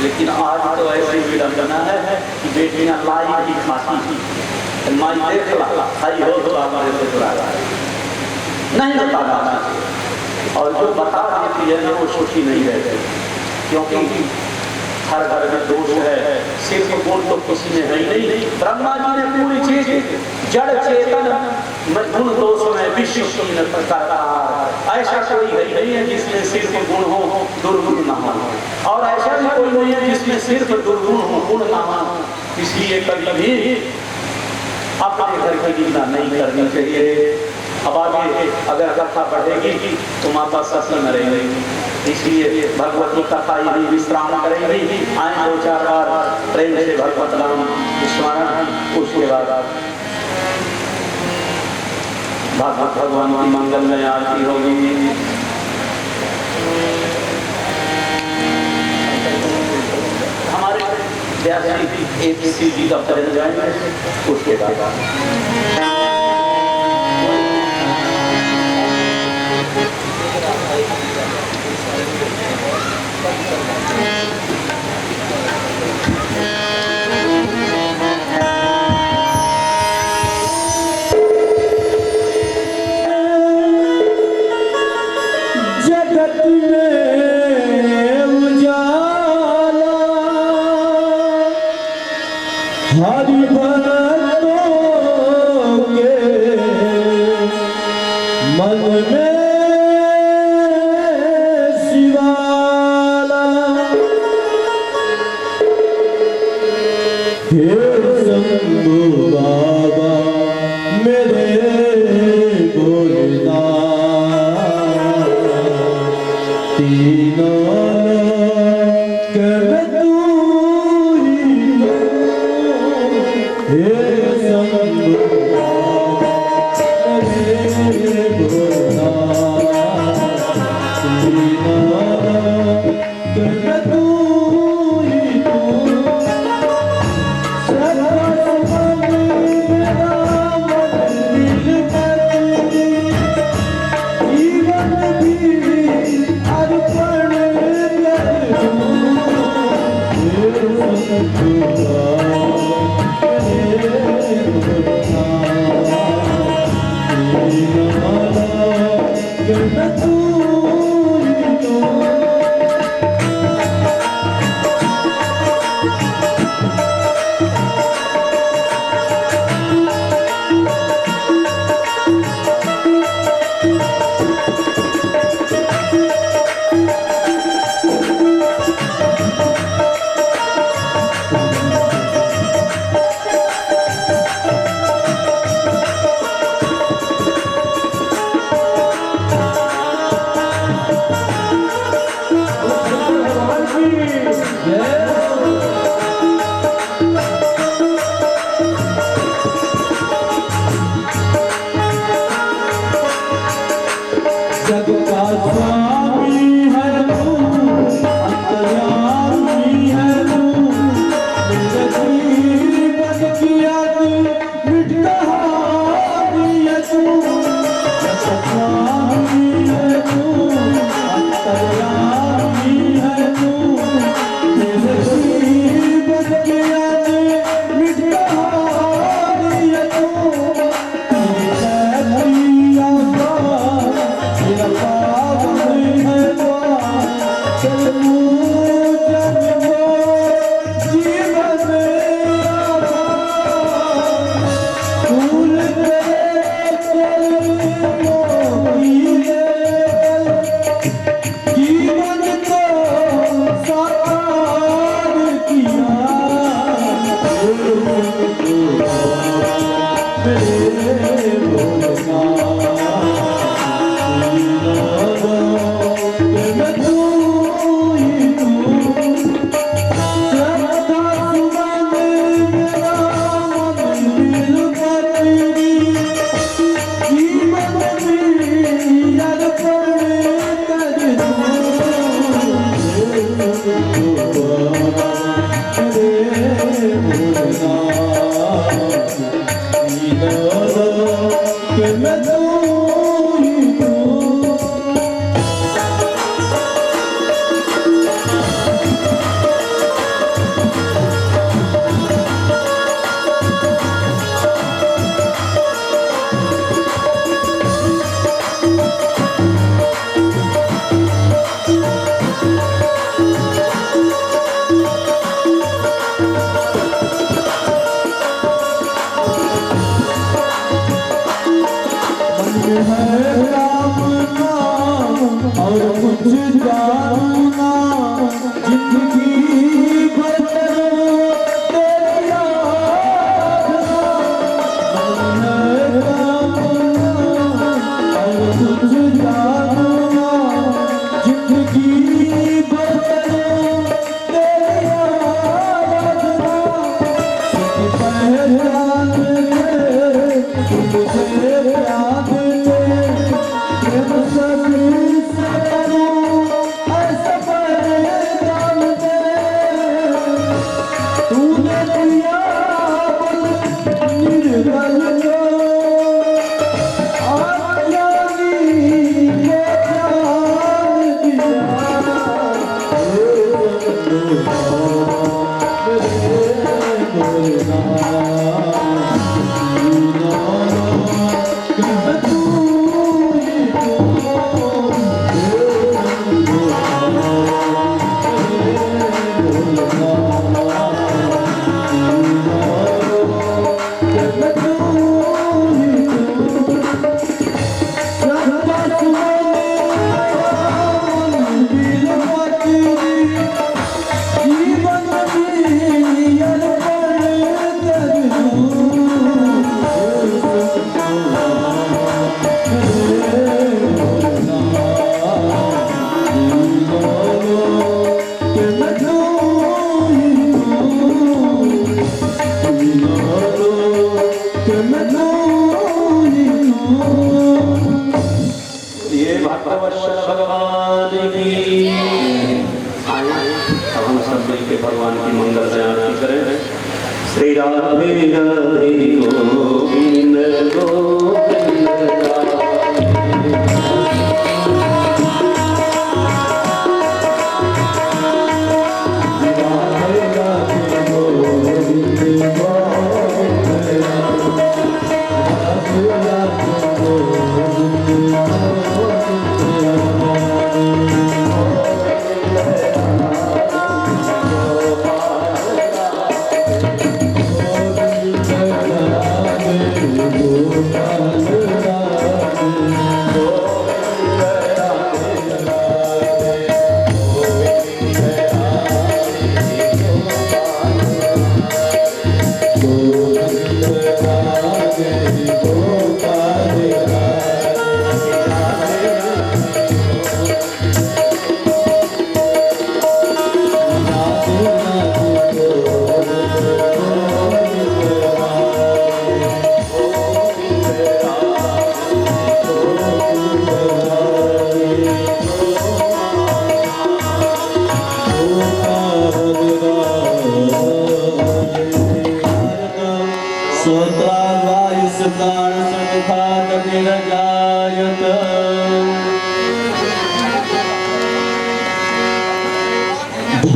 लेकिन आज तो ऐसी विडंबना है कि बेटियां लाई भी खाती थी, माई देख ला खाई हो तो हमारे ससुराल नहीं बताना। और जो बता देती है वो सुखी नहीं रहती, क्योंकि हर घर में दोष है, सिर्फ गुण तो किसी में है ही नहीं। ब्रह्मा जी ने पूरी चीज जड़ चेतन गुण दोष में विश्व की प्रकार, ऐसा कोई है नहीं है जिसमें सिर्फ गुण हो दुर्गुण न हो, और ऐसा भी कोई नहीं है जिसमें सिर्फ दुर्गुण हो गुण न हो। इसलिए कभी भी अपने घर की निंदा नहीं करनी चाहिए। अब आगे अगर कथा बढ़ेगी तो माता सती न रहेगी, इसलिए भगवती कथा यही विश्राम करेंगी। आए 2-4 बार प्रेम से भगवत नाम स्मरण, उसके बाद भागवत भगवान की मंगलमय आरती होगी। हमारे व्यासी एक सीधी का पहले जाएंगे, उसके बाद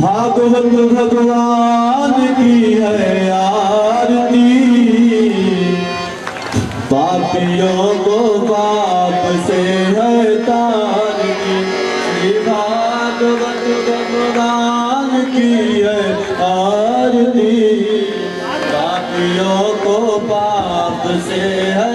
भागवत भगवान की है आरती, पापियों को पाप से है तारती। श्री भागवत भगवान की है आरती, पापियों को पाप से है